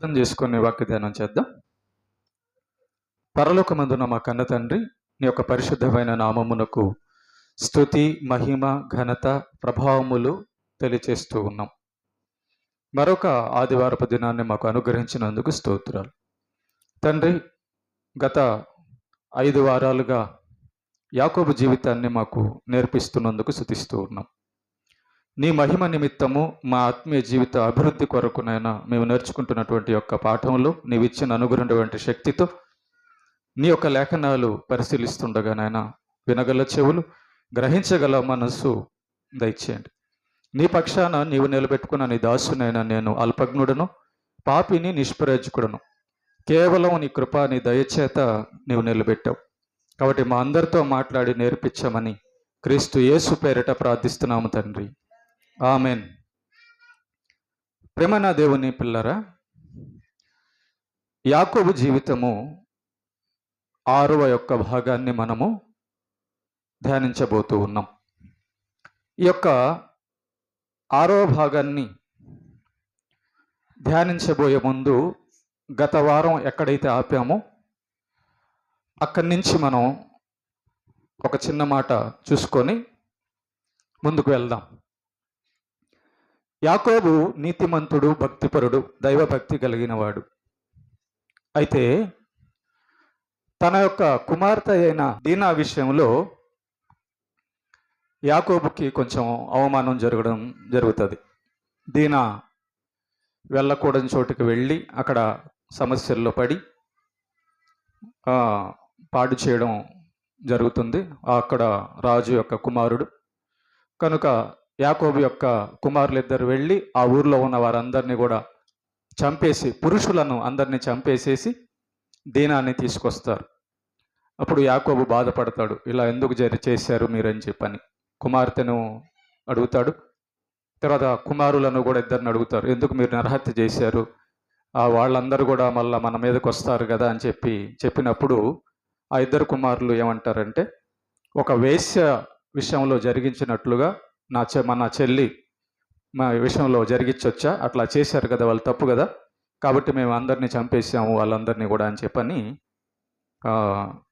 అర్థం చేసుకునే వాక్య ధ్యానం చేద్దాం. పరలోకమందున మా కన్న తండ్రి, నీ యొక్క పరిశుద్ధమైన నామమునకు స్తుతి, మహిమ, ఘనత, ప్రభావములు తెలియచేస్తూ ఉన్నాం. మరొక ఆదివారపు దినాన్ని మాకు అనుగ్రహించినందుకు స్తోత్రాలు తండ్రి. గత 5 వారాలుగా యాకోబు జీవితాన్ని మాకు నేర్పిస్తున్నందుకు స్తుతిస్తూ ఉన్నాం. నీ మహిమ నిమిత్తము మా ఆత్మీయ జీవిత అభివృద్ధి కొరకునైనా మేము నేర్చుకుంటున్నటువంటి యొక్క పాఠంలో నీవిచ్చిన అనుగుణటువంటి శక్తితో నీ యొక్క లేఖనాలు పరిశీలిస్తుండగానైనా వినగల చెవులు, గ్రహించగల మనస్సు దయచేయండి. నీ పక్షాన నీవు నిలబెట్టుకున్న నీ దాసునైనా నేను అల్పజ్ఞుడను, పాపిని, నిష్ప్రయోజకుడను. కేవలం నీ కృప, నీ దయచేత నీవు నిలబెట్టావు. కాబట్టి మా అందరితో మాట్లాడి నేర్పించమని క్రీస్తు యేసు పేరిట ప్రార్థిస్తున్నాము తండ్రి, ఆమెన్. ప్రేమ నా దేవుని పిల్లరా, యాకోబు జీవితము 6వ యొక్క భాగాన్ని మనము ధ్యానించబోతూ ఉన్నాం. ఈ యొక్క 6వ భాగాన్ని ధ్యానించబోయే ముందు గత వారం ఎక్కడైతే ఆపామో అక్కడి నుంచి మనం ఒక చిన్న మాట చూసుకొని ముందుకు వెళ్దాం. యాకోబు నీతిమంతుడు, భక్తిపరుడు, దైవభక్తి కలిగిన వాడు. అయితే తన యొక్క కుమార్తె అయిన దీనా విషయంలో యాకోబుకి కొంచెం అవమానం జరుగుతుంది. దీనా వెళ్ళకూడని చోటుకి వెళ్ళి అక్కడ సమస్యల్లో పడి పాడు చేయడం జరుగుతుంది. అక్కడ రాజు యొక్క కుమారుడు కనుక యాకోబు యొక్క కుమారులిద్దరు వెళ్ళి ఆ ఊర్లో ఉన్న వారందరినీ కూడా చంపేసి, పురుషులను అందరినీ చంపేసేసి దీనాన్ని తీసుకొస్తారు. అప్పుడు యాకోబు బాధపడతాడు, ఇలా ఎందుకు చేశారు మీరని చెప్పని. కుమార్తెను అడుగుతాడు. తర్వాత కుమారులను కూడా ఇద్దరిని అడుగుతారు, ఎందుకు మీరు నరహత్య చేశారు, వాళ్ళందరూ కూడా మళ్ళీ మన మీదకి వస్తారు కదా అని చెప్పినప్పుడు ఆ ఇద్దరు కుమారులు ఏమంటారంటే, ఒక వేశ్య విషయంలో జరిగించినట్లుగా మన చెల్లి మా విషయంలో జరిగించొచ్చా, అట్లా చేశారు కదా, వాళ్ళు తప్పు కదా, కాబట్టి మేము అందరినీ చంపేసాము వాళ్ళందరినీ కూడా అని చెప్పని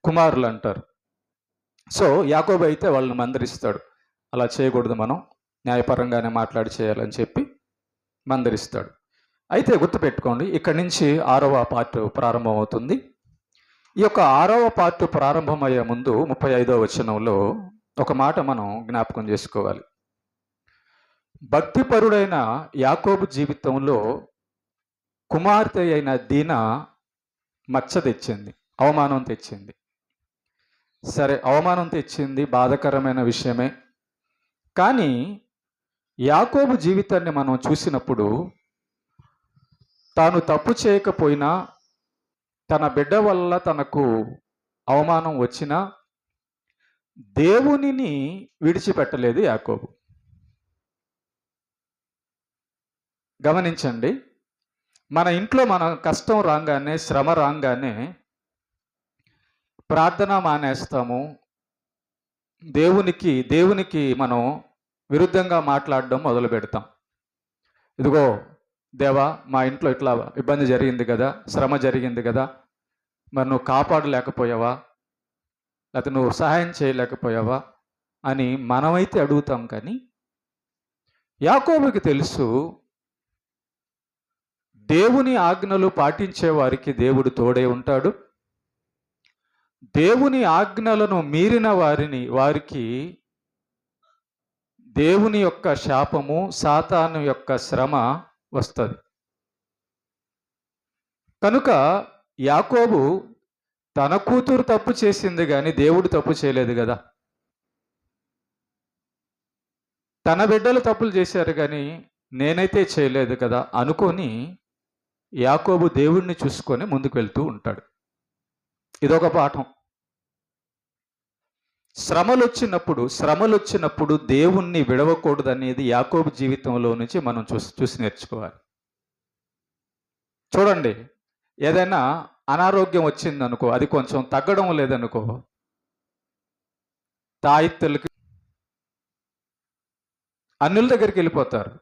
కుమారులు అంటారు. సో యాకోబు అయితే వాళ్ళని మందరిస్తాడు, అలా చేయకూడదు, మనం న్యాయపరంగానే మాట్లాడి చేయాలని చెప్పి మందరిస్తాడు. అయితే గుర్తుపెట్టుకోండి, ఇక్కడి నుంచి 6వ పార్ట్ ప్రారంభమవుతుంది. ఈ యొక్క 6వ పార్ట్ ప్రారంభమయ్యే ముందు 35వ వచనంలో ఒక మాట మనం జ్ఞాపకం చేసుకోవాలి. భక్తిపరుడైన యాకోబు జీవితంలో కుమార్తె అయిన దీనా మచ్చ తెచ్చింది, అవమానం తెచ్చింది. సరే, అవమానం తెచ్చింది, బాధాకరమైన విషయమే. కానీ యాకోబు జీవితాన్ని మనం చూసినప్పుడు తాను తప్పు చేయకపోయినా, తన బిడ్డ వల్ల తనకు అవమానం వచ్చినా దేవునిని విడిచిపెట్టలేదు యాకోబు. గమనించండి, మన ఇంట్లో మన కష్టం రాగానే, శ్రమ రాగానే ప్రార్థన మానేస్తాము, దేవునికి మనం విరుద్ధంగా మాట్లాడడం మొదలు పెడతాం. ఇదిగో దేవా, మా ఇంట్లో ఇట్లా ఇబ్బంది జరిగింది కదా, శ్రమ జరిగింది కదా, మరి నువ్వు కాపాడలేకపోయావా, లేకపోతే నువ్వు సహాయం చేయలేకపోయావా అని మనమైతే అడుగుతాం. కానీ యాకోబుకి తెలుసు, దేవుని ఆజ్ఞలు పాటించే వారికి దేవుడు తోడే ఉంటాడు. దేవుని ఆజ్ఞలను మీరిన వారికి దేవుని యొక్క శాపము, సాతాను యొక్క శ్రమ వస్తుంది. కనుక యాకోబు తన కూతురు తప్పు చేసింది కానీ దేవుడు తప్పు చేయలేదు కదా. తన బిడ్డలు తప్పులు చేశారు కానీ నేనైతే చేయలేదు కదా అనుకొని యాకోబు దేవుణ్ణి చూసుకొని ముందుకు వెళ్తూ ఉంటాడు. ఇదొక పాఠం. శ్రమలు వచ్చినప్పుడు దేవుణ్ణి విడవకూడదు అనేది యాకోబు జీవితంలో నుంచి మనం చూసి నేర్చుకోవాలి. చూడండి, ఏదైనా అనారోగ్యం వచ్చిందనుకో, అది కొంచెం తగ్గడం లేదనుకో, తాయిత్తులకి అన్నుల దగ్గరికి వెళ్ళిపోతారు.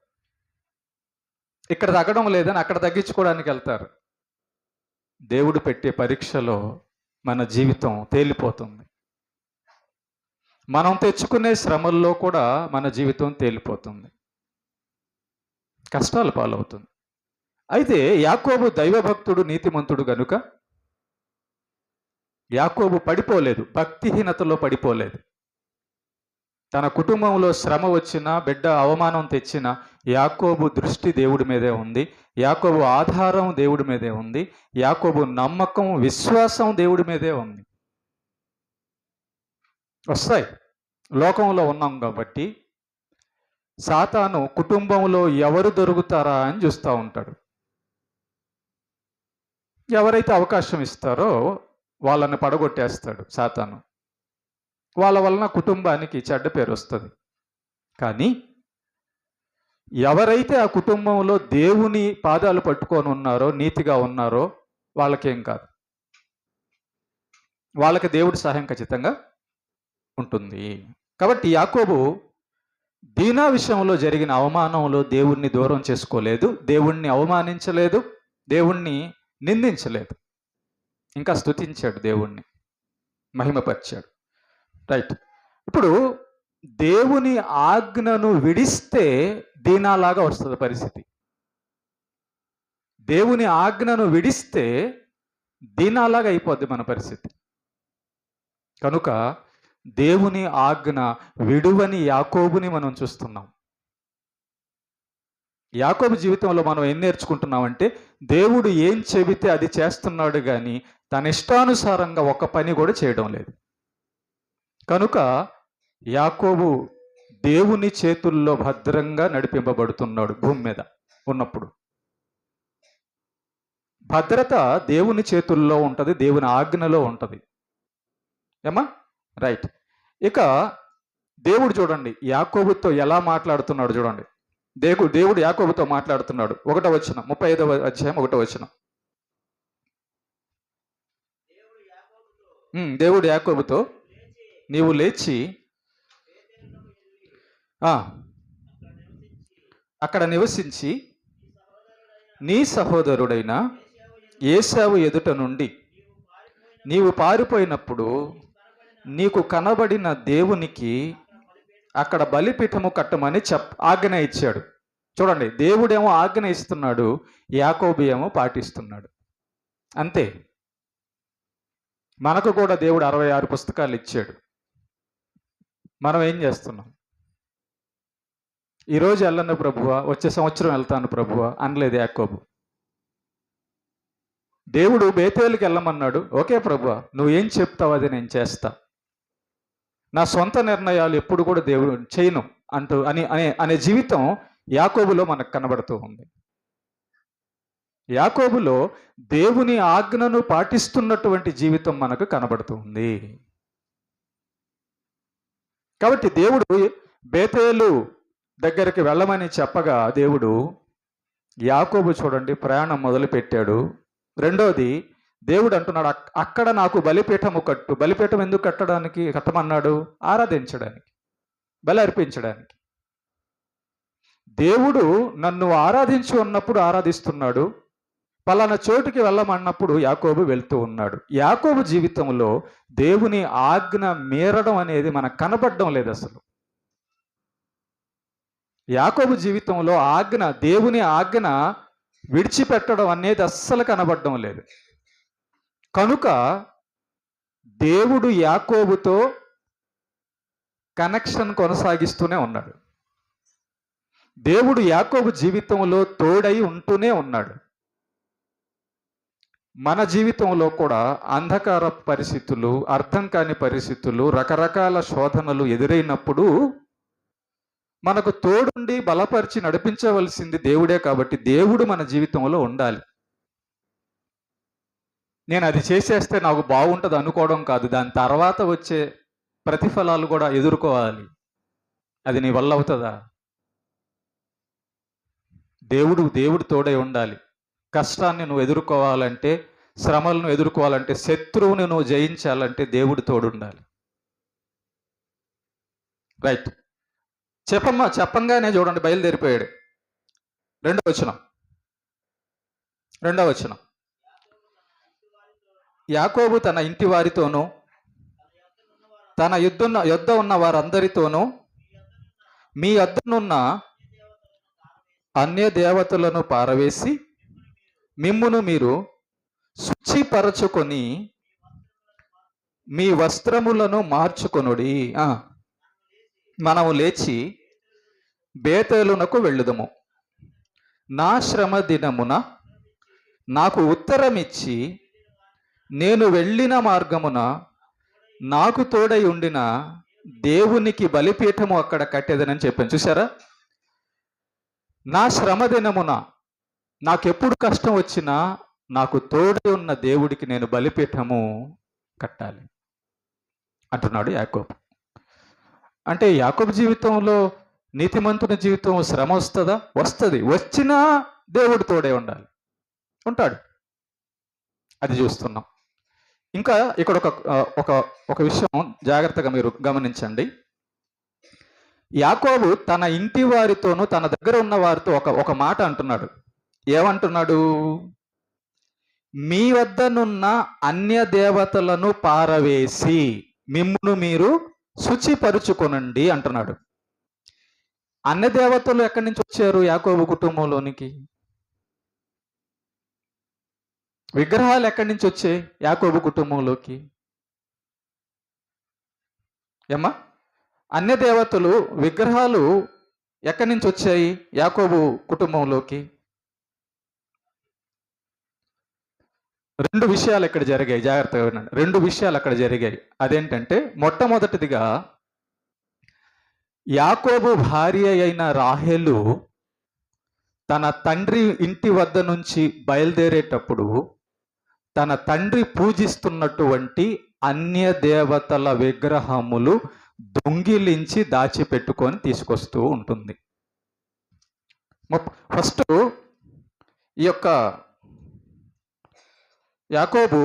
ఇక్కడ తగ్గడం లేదని అక్కడ తగ్గించుకోవడానికి వెళ్తారు. దేవుడు పెట్టే పరీక్షలో మన జీవితం తేలిపోతుంది. మనం తెచ్చుకునే శ్రమల్లో కూడా మన జీవితం తేలిపోతుంది, కష్టాల పాలవుతుంది. అయితే యాకోబు దైవభక్తుడు, నీతిమంతుడు గనుక యాకోబు పడిపోలేదు, భక్తిహీనతలో పడిపోలేదు. తన కుటుంబంలో శ్రమ వచ్చినా, బిడ్డ అవమానం తెచ్చినా యాకోబు దృష్టి దేవుడి మీదే ఉంది. యాకోబు ఆధారం దేవుడి మీదే ఉంది. యాకోబు నమ్మకం, విశ్వాసం దేవుడి మీదే ఉంది. వస్తాయి, లోకంలో ఉన్నాం కాబట్టి సాతాను కుటుంబంలో ఎవరు దొరుకుతారా అని చూస్తూ ఉంటాడు. ఎవరైతే అవకాశం ఇస్తారో వాళ్ళని పడగొట్టేస్తాడు సాతాను. వాళ్ళ వలన కుటుంబానికి చెడ్డ పేరు వస్తుంది. కానీ ఎవరైతే ఆ కుటుంబంలో దేవుని పాదాలు పట్టుకొని ఉన్నారో, నీతిగా ఉన్నారో వాళ్ళకేం కాదు. వాళ్ళకి దేవుడి సహాయం ఖచ్చితంగా ఉంటుంది. కాబట్టి యాకోబు దీనా విషయంలో జరిగిన అవమానంలో దేవుణ్ణి దూరం చేసుకోలేదు, దేవుణ్ణి అవమానించలేదు, దేవుణ్ణి నిందించలేదు. ఇంకా స్తుతించాడు, దేవుణ్ణి మహిమపరిచాడు. రైట్. ఇప్పుడు దేవుని ఆజ్ఞను విడిస్తే దీనాలాగా వస్తుంది పరిస్థితి. దేవుని ఆజ్ఞను విడిస్తే దీనాలాగా అయిపోద్ది మన పరిస్థితి. కనుక దేవుని ఆజ్ఞ విడువని యాకోబుని మనం చూస్తున్నాం. యాకోబు జీవితంలో మనం ఏం నేర్చుకుంటున్నామంటే, దేవుడు ఏం చెబితే అది చేస్తున్నాడు కానీ తన ఇష్టానుసారంగా ఒక పని కూడా చేయడం లేదు. కనుక యాకోబు దేవుని చేతుల్లో భద్రంగా నడిపింపబడుతున్నాడు. భూమి మీద ఉన్నప్పుడు భద్రత దేవుని చేతుల్లో ఉంటుంది, దేవుని ఆజ్ఞలో ఉంటుంది. ఏమా? రైట్. ఇక దేవుడు చూడండి యాకోబుతో ఎలా మాట్లాడుతున్నాడు చూడండి. దేవుడు యాకోబుతో మాట్లాడుతున్నాడు. 1వ వచనం, 35వ అధ్యాయం 1వ వచనం. దేవుడు యాకోబుతో, నీవు లేచి అక్కడ నివసించి నీ సహోదరుడైన ఏశావు ఎదుట నుండి నీవు పారిపోయినప్పుడు నీకు కనబడిన దేవునికి అక్కడ బలిపీఠము కట్టమని ఆజ్ఞ ఇచ్చాడు. చూడండి, దేవుడేమో ఆజ్ఞ ఇస్తున్నాడు, యాకోబు ఏమో పాటిస్తున్నాడు. అంతే. మనకు కూడా దేవుడు 66 పుస్తకాలు ఇచ్చాడు. మనం ఏం చేస్తున్నాం? ఈరోజు వెళ్ళను ప్రభువా, వచ్చే సంవత్సరం వెళ్తాను ప్రభువా అనలేదు యాకోబు. దేవుడు బేతేలుకి వెళ్ళమన్నాడు, ఓకే ప్రభువా నువ్వు ఏం చెప్తావు అది నేను చేస్తా, నా సొంత నిర్ణయాలు ఎప్పుడు కూడా దేవుడు చేయను అంటూ అనే జీవితం యాకోబులో మనకు కనబడుతూ ఉంది. యాకోబులో దేవుని ఆజ్ఞను పాటిస్తున్నటువంటి జీవితం మనకు కనబడుతూ ఉంది. కాబట్టి దేవుడు బేతేలు దగ్గరికి వెళ్ళమని చెప్పగా దేవుడు యాకోబు చూడండి ప్రయాణం మొదలు పెట్టాడు. రెండోది, దేవుడు అంటున్నాడు అక్కడ నాకు బలిపీఠము కట్టు. బలిపీఠం ఎందుకు కట్టమన్నాడు? ఆరాధించడానికి, బలి అర్పించడానికి. దేవుడు నన్ను ఆరాధించు అన్నప్పుడు ఆరాధిస్తున్నాడు, పలానా చోటుకి వెళ్ళమన్నప్పుడు యాకోబు వెళ్తూ ఉన్నాడు. యాకోబు జీవితంలో దేవుని ఆజ్ఞ మీరడం అనేది మనకు కనబడడం లేదు అసలు. యాకోబు జీవితంలో దేవుని ఆజ్ఞ విడిచిపెట్టడం అనేది అస్సలు కనబడడం లేదు. కనుక దేవుడు యాకోబుతో కనెక్షన్ కొనసాగిస్తూనే ఉన్నాడు. దేవుడు యాకోబు జీవితంలో తోడై ఉంటూనే ఉన్నాడు. మన జీవితంలో కూడా అంధకార పరిస్థితులు, అర్థం కాని పరిస్థితులు, రకరకాల శోధనలు ఎదురైనప్పుడు మనకు తోడుండి బలపరిచి నడిపించవలసింది దేవుడే. కాబట్టి దేవుడు మన జీవితంలో ఉండాలి. నేను అది చేసేస్తే నాకు బాగుంటుంది అనుకోవడం కాదు, దాని తర్వాత వచ్చే ప్రతిఫలాలు కూడా ఎదుర్కోవాలి. అది నీ వల్ల అవుతుందా? దేవుడు తోడై ఉండాలి. కష్టాన్ని నువ్వు ఎదుర్కోవాలంటే, శ్రమలను ఎదుర్కోవాలంటే, శత్రువుని నువ్వు జయించాలంటే దేవుడు తోడుండాలి. రైట్. చెప్పంగానే చూడండి బయలుదేరిపోయాడు. 2వ వచనం, రెండవ వచనం. యాకోబు తన ఇంటి వారితోనూ తన యొద్ద ఉన్న వారందరితోనూ మీ యొద్దనున్న అన్య దేవతలను పారవేసి మిమ్మును మీరు శుచిపరచుకొని మీ వస్త్రములను మార్చుకొనుడి. మనము లేచి బేతేలునకు వెళ్ళుదము. నా శ్రమ దినమున నాకు ఉత్తరమిచ్చి నేను వెళ్ళిన మార్గమున నాకు తోడై ఉండిన దేవునికి బలిపీఠము అక్కడ కట్టేదనని చెప్పాను. చూసారా? నా శ్రమ దినమున నాకెప్పుడు కష్టం వచ్చినా నాకు తోడై ఉన్న దేవుడికి నేను బలిపీఠము కట్టాలి అంటున్నాడు యాకోబు. అంటే యాకోబు జీవితంలో నీతిమంతుని జీవితం శ్రమ వస్తుందా? వస్తుంది. వచ్చినా దేవుడు తోడే ఉండాలి, ఉంటాడు. అది చూస్తున్నాం. ఇంకా ఇక్కడ ఒక విషయం జాగ్రత్తగా మీరు గమనించండి. యాకోబు తన ఇంటి వారితోనూ తన దగ్గర ఉన్న వారితో ఒక మాట అంటున్నాడు. ఏమంటున్నాడు? మీ వద్దనున్న అన్య దేవతలను పారవేసి మిమ్మును మీరు శుచిపరుచుకొనండి అంటున్నాడు. అన్య దేవతలు ఎక్కడి నుంచి వచ్చారు యాకోబు కుటుంబంలోనికి? విగ్రహాలు ఎక్కడి నుంచి వచ్చాయి యాకోబు కుటుంబంలోకి? ఏమ్మా? అన్య దేవతలు విగ్రహాలు ఎక్కడి నుంచి వచ్చాయి యాకోబు కుటుంబంలోకి? రెండు విషయాలు ఇక్కడ జరిగాయి, జాగ్రత్తగా వినండి. రెండు విషయాలు అక్కడ జరిగాయి. అదేంటంటే, మొట్టమొదటిదిగా యాకోబు భార్య అయిన రాహేలు తన తండ్రి ఇంటి వద్ద నుంచి బయలుదేరేటప్పుడు తన తండ్రి పూజిస్తున్నటువంటి అన్య దేవతల విగ్రహములు దొంగిలించి దాచిపెట్టుకొని తీసుకొస్తూ ఉంటుంది. ఫస్ట్ ఈ యొక్క యాకోబు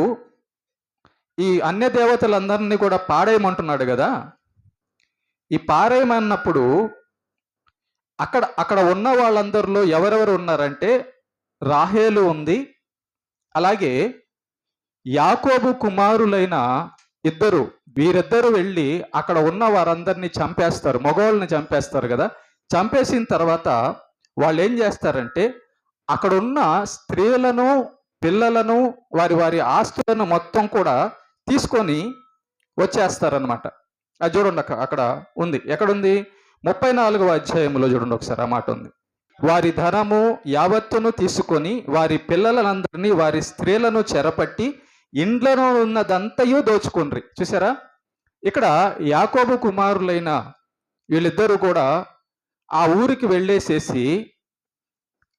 ఈ అన్య దేవతలందరినీ కూడా పాడేయమంటున్నాడు కదా. ఈ పారేయమన్నప్పుడు అక్కడ ఉన్న వాళ్ళందరిలో ఎవరెవరు ఉన్నారంటే రాహేలు ఉంది, అలాగే యాకోబు కుమారులైన వీరిద్దరు వెళ్ళి అక్కడ ఉన్న వారందరినీ చంపేస్తారు, మగవాళ్ళని చంపేస్తారు కదా. చంపేసిన తర్వాత వాళ్ళు ఏం చేస్తారంటే అక్కడ ఉన్న స్త్రీలను, పిల్లలను, వారి ఆస్తులను మొత్తం కూడా తీసుకొని వచ్చేస్తారనమాట. అది చూడండి, అక్కడ ఉంది. ఎక్కడుంది? 34వ అధ్యాయంలో చూడండి ఒకసారి. ఆ మాట ఉంది. వారి ధనము యావత్తును తీసుకొని వారి పిల్లలందరినీ, వారి స్త్రీలను చెరపట్టి ఇండ్లలో ఉన్నదంతయు దోచుకుండ్రి. చూసారా? ఇక్కడ యాకోబు కుమారులైన వీళ్ళిద్దరూ కూడా ఆ ఊరికి వెళ్ళేసేసి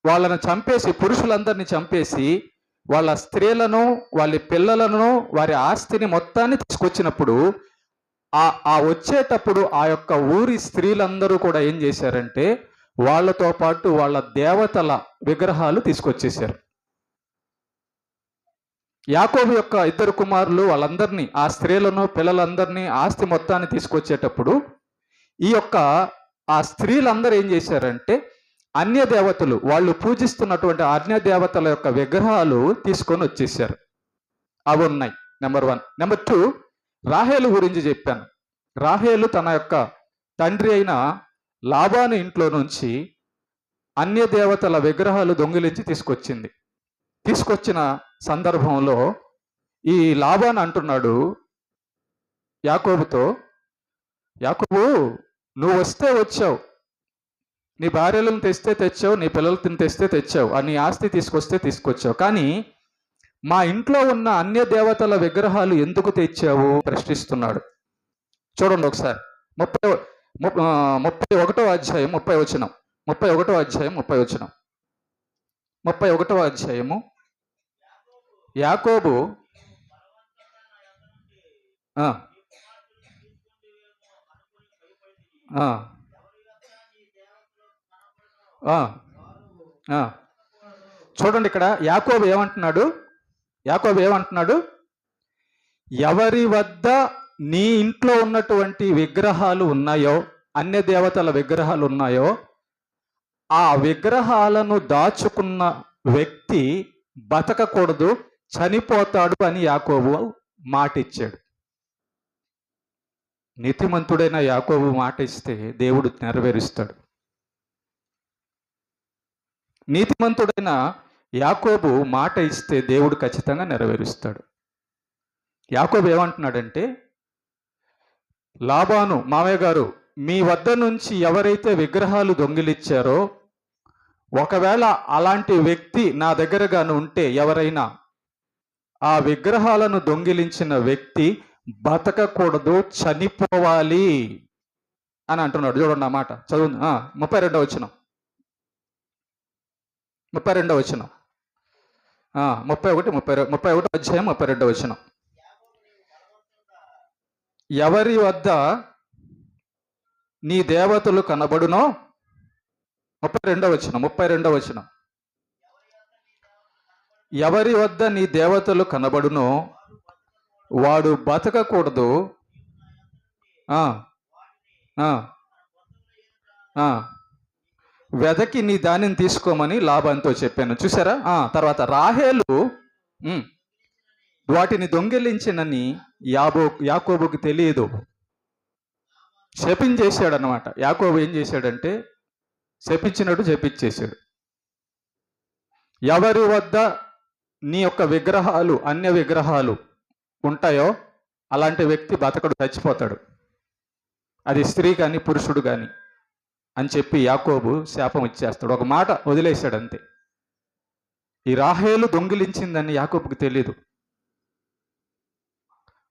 వాళ్ళను చంపేసి, పురుషులందరినీ చంపేసి వాళ్ళ స్త్రీలను, వాళ్ళ పిల్లలను, వారి ఆస్తిని మొత్తాన్ని తీసుకొచ్చినప్పుడు ఆ వచ్చేటప్పుడు ఆ యొక్క ఊరి స్త్రీలందరూ కూడా ఏం చేశారంటే వాళ్ళతో పాటు వాళ్ళ దేవతల విగ్రహాలు తీసుకొచ్చేసారు. యాకోబు యొక్క ఇద్దరు కుమారులు వాళ్ళందరినీ, ఆ స్త్రీలను, పిల్లలందరినీ, ఆస్తి మొత్తాన్ని తీసుకొచ్చేటప్పుడు ఈ యొక్క ఆ స్త్రీలందరూ ఏం చేశారంటే అన్య దేవతలు, వాళ్ళు పూజిస్తున్నటువంటి అన్య దేవతల యొక్క విగ్రహాలు తీసుకొని వచ్చేసారు. అవి ఉన్నాయి. నెంబర్ 1. నెంబర్ 2, రాహేలు గురించి చెప్పాను. రాహేలు తన యొక్క తండ్రి అయిన లాబాను ఇంట్లో నుంచి అన్య దేవతల విగ్రహాలు దొంగిలించి తీసుకొచ్చింది. తీసుకొచ్చిన సందర్భంలో ఈ లాబాను అంటున్నాడు యాకోబుతో, యాకోబు నువ్వు వస్తే వచ్చావు, నీ భార్యలను తెస్తే తెచ్చావు, నీ పిల్లలను తెస్తే తెచ్చావు, నీ ఆస్తి తీసుకొస్తే తీసుకొచ్చావు, కానీ మా ఇంట్లో ఉన్న అన్య దేవతల విగ్రహాలు ఎందుకు తెచ్చావు ప్రశ్నిస్తున్నాడు. చూడండి ఒకసారి. 31వ అధ్యాయం 30 వచనం. 31వ అధ్యాయం 30 వచనం. 31వ అధ్యాయము. యాకోబు చూడండి ఇక్కడ యాకోబు ఏమంటున్నాడు? ఎవరి వద్ద నీ ఇంట్లో ఉన్నటువంటి విగ్రహాలు ఉన్నాయో, అన్య దేవతల విగ్రహాలు ఉన్నాయో, ఆ విగ్రహాలను దాచుకున్న వ్యక్తి బతకకూడదు, చనిపోతాడు అని యాకోబు మాట ఇచ్చాడు. నీతిమంతుడైన యాకోబు మాట ఇస్తే దేవుడు నెరవేరుస్తాడు. నీతిమంతుడైన యాకోబు మాట ఇస్తే దేవుడు ఖచ్చితంగా నెరవేరుస్తాడు. యాకోబు ఏమంటున్నాడంటే, లాబాను మామయ్య గారు, మీ వద్ద నుంచి ఎవరైతే విగ్రహాలు దొంగిలిచ్చారో, ఒకవేళ అలాంటి వ్యక్తి నా దగ్గర గాను ఉంటే, ఎవరైనా ఆ విగ్రహాలను దొంగిలించిన వ్యక్తి బతకకూడదు, చనిపోవాలి అని అంటున్నాడు. చూడండి ఆ మాట చదువు. 32వ వచనం, 32వ వచనం, 31 అధ్యాయం 32వ వచనం. ఎవరి వద్ద నీ దేవతలు కనబడునో, 32వ వచనం, ఎవరి వద్ద నీ దేవతలు కనబడునో వాడు బతకకూడదు, వెదకి నీ దానిని తీసుకోమని లాబానుతో చెప్పాను. చూసారా? తర్వాత రాహేలు వాటిని దొంగిలించినని యాకోబుకి తెలియదు, శపించేశాడు అన్నమాట. యాకోబు ఏం చేశాడంటే శపించినట్టు శపించేశాడు. ఎవరి వద్ద నీ యొక్క విగ్రహాలు, అన్య విగ్రహాలు ఉంటాయో అలాంటి వ్యక్తి బతకడు, చచ్చిపోతాడు, అది స్త్రీ కానీ పురుషుడు కానీ అని చెప్పి యాకోబు శాపం ఇచ్చేస్తాడు. ఒక మాట వదిలేశాడు అంతే. ఈ రాహేలు దొంగిలించిందని యాకోబుకి తెలియదు.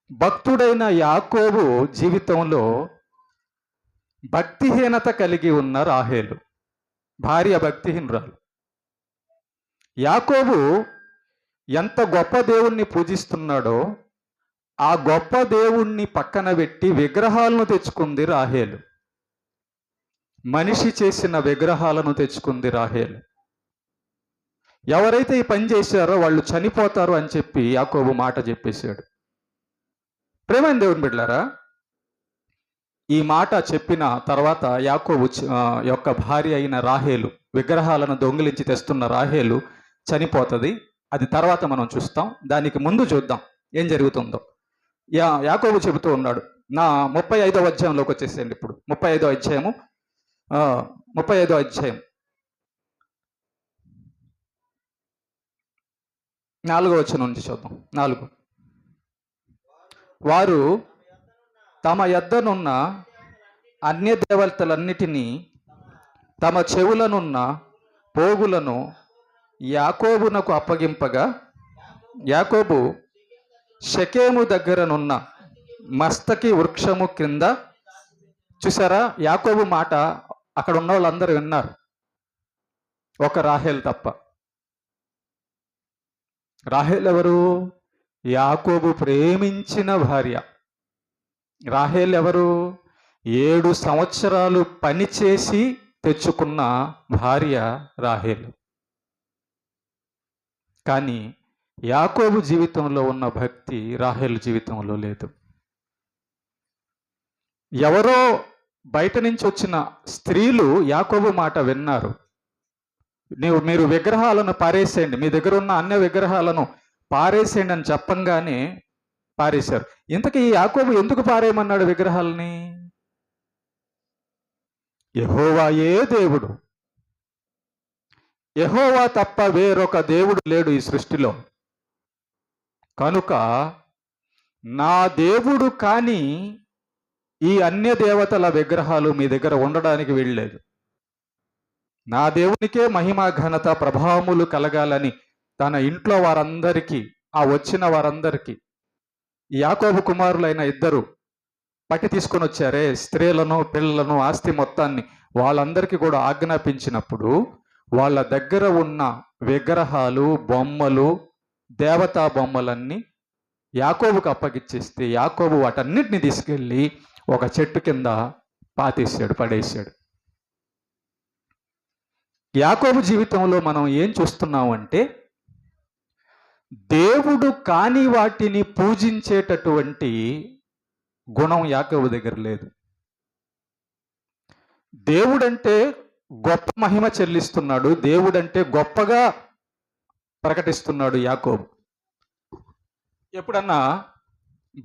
భక్తుడైన యాకోబు జీవితంలో భక్తిహీనత కలిగి ఉన్న రాహేలు, భార్య భక్తిహీనురాలు. యాకోబు ఎంత గొప్ప దేవుణ్ణి పూజిస్తున్నాడో ఆ గొప్ప దేవుణ్ణి పక్కన పెట్టి విగ్రహాలను తెచ్చుకుంది రాహేలు. మనిషి చేసిన విగ్రహాలను తెచ్చుకుంది రాహేలు. ఎవరైతే ఈ పని చేశారో వాళ్ళు చనిపోతారు అని చెప్పి యాకోబు మాట చెప్పేశాడు. ప్రేమైన దేవుని బిడ్డలారా, ఈ మాట చెప్పిన తర్వాత యాకోబు యొక్క భార్య అయిన రాహేలు, విగ్రహాలను దొంగిలించి తెస్తున్న రాహేలు చనిపోతుంది. అది తర్వాత మనం చూస్తాం. దానికి ముందు చూద్దాం ఏం జరుగుతుందో. యాకోబు చెబుతూ ఉన్నాడు. నా 35వ అధ్యాయంలోకి వచ్చేసేయండి. ఇప్పుడు 35వ అధ్యాయం 4వ వచనం నుంచి చూద్దాం. 4. వారు తమ యొద్దనున్న అన్య దేవతలన్నిటినీ, తమ చెవులనున్న పోగులను యాకోబునకు అప్పగింపగా, యాకోబు షెకెము దగ్గరనున్న మస్తకి వృక్షము క్రింద. చూసారా? యాకోబు మాట అక్కడ ఉన్న వాళ్ళందరూ విన్నారు, ఒక రాహేల్ తప్ప. రాహేల్ ఎవరు? యాకోబు ప్రేమించిన భార్య. రాహేల్ ఎవరు? 7 సంవత్సరాలు పనిచేసి తెచ్చుకున్న భార్య రాహేల్. కానీ యాకోబు జీవితంలో ఉన్న భక్తి రాహేల్ జీవితంలో లేదు. ఎవరో బయట నుంచి వచ్చిన స్త్రీలు యాకోబు మాట విన్నారు. మీరు విగ్రహాలను పారేసేయండి, మీ దగ్గర ఉన్న అన్య విగ్రహాలను పారేసేయండి అని చెప్పంగానే పారేశారు. ఇంతకీ యాకోబు ఎందుకు పారేయమన్నాడు విగ్రహాలని? యెహోవాయే దేవుడు, యెహోవా తప్ప వేరొక దేవుడు లేడు ఈ సృష్టిలో. కనుక నా దేవుడు కానీ ఈ అన్య దేవతల విగ్రహాలు మీ దగ్గర ఉండడానికి వీల్లేదు. నా దేవునికే మహిమ, ఘనత, ప్రభావములు కలగాలని తన ఇంట్లో వారందరికీ, ఆ వచ్చిన వారందరికీ యాకోబు కుమారులైన 2 పట్టి తీసుకొని వచ్చారే, స్త్రీలను, పిల్లలను, ఆస్తి మొత్తాన్ని, వాళ్ళందరికీ కూడా ఆజ్ఞాపించినప్పుడు వాళ్ళ దగ్గర ఉన్న విగ్రహాలు, బొమ్మలు, దేవతా బొమ్మలన్నీ యాకోబుకు అప్పగిచ్చేస్తే యాకోబు వాటన్నిటిని తీసుకెళ్ళి ఒక చెట్టు కింద పాతేశాడు, పడేశాడు. యాకోబు జీవితంలో మనం ఏం చూస్తున్నామంటే, దేవుడు కాని వాటిని పూజించేటటువంటి గుణం యాకోబు దగ్గర లేదు. దేవుడంటే గొప్ప మహిమ చెల్లిస్తున్నాడు, దేవుడంటే గొప్పగా ప్రకటిస్తున్నాడు యాకోబు. ఎప్పుడన్నా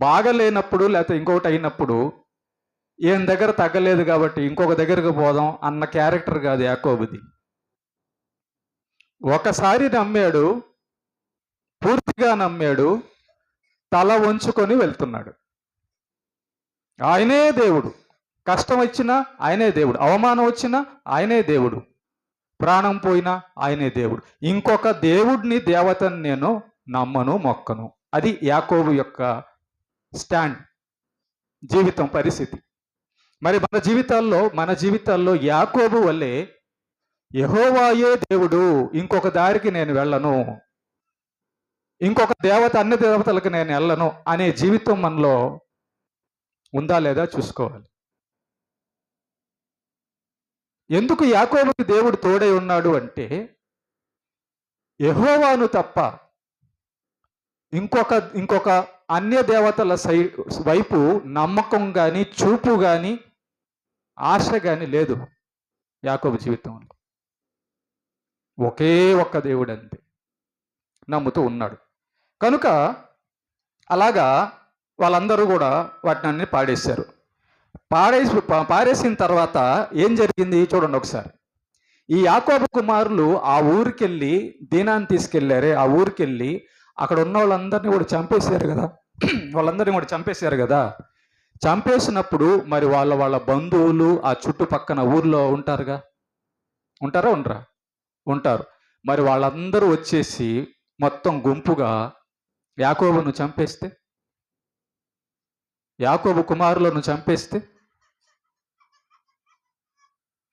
బాగలేనప్పుడు లేకపోతే ఇంకొకటి అయినప్పుడు ఈయన దగ్గర తగ్గలేదు కాబట్టి ఇంకొక దగ్గరకు పోదాం అన్న క్యారెక్టర్ కాదు యాకోబుది. ఒకసారి నమ్మాడు, పూర్తిగా నమ్మాడు, తల వంచుకొని వెళ్తున్నాడు. ఆయనే దేవుడు. కష్టం వచ్చినా ఆయనే దేవుడు, అవమానం వచ్చినా ఆయనే దేవుడు, ప్రాణం పోయినా ఆయనే దేవుడు. ఇంకొక దేవుడిని, దేవతని నేను నమ్మను, మొక్కను. అది యాకోబు యొక్క స్టాండ్, జీవితం, పరిస్థితి. మరి మన జీవితాల్లో యాకోబు వల్లే యెహోవాయే దేవుడు, ఇంకొక దారికి నేను వెళ్ళను, ఇంకొక దేవత అన్ని దేవతలకు నేను వెళ్ళను అనే జీవితం మనలో ఉందా లేదా చూసుకోవాలి. ఎందుకు యాకోబుకి దేవుడు తోడై ఉన్నాడు అంటే, యెహోవాను తప్ప ఇంకొక అన్య దేవతల వైపు నమ్మకం కానీ, చూపు కానీ, ఆశ కానీ లేదు యాకోబు జీవితంలో. ఒకే ఒక్క దేవుడు అంతే నమ్ముతూ ఉన్నాడు. కనుక అలాగా వాళ్ళందరూ కూడా వాటిని అన్ని పాడేశారు. పారేసిన తర్వాత ఏం జరిగింది చూడండి ఒకసారి. ఈ యాకోబు కుమారులు ఆ ఊరికెళ్ళి దీనాన్ని తీసుకెళ్లారే, ఆ ఊరికెళ్ళి అక్కడ ఉన్న వాళ్ళందరినీ కూడా చంపేశారు కదా. వాళ్ళందరినీ కూడా చంపేశారు కదా. చంపేసినప్పుడు మరి వాళ్ళ బంధువులు ఆ చుట్టుపక్కన ఊర్లో ఉంటారుగా, ఉంటారా ఉండరా? ఉంటారు. మరి వాళ్ళందరూ వచ్చేసి మొత్తం గుంపుగా యాకోబును చంపేస్తే, యాకోబు కుమారులను చంపేస్తే,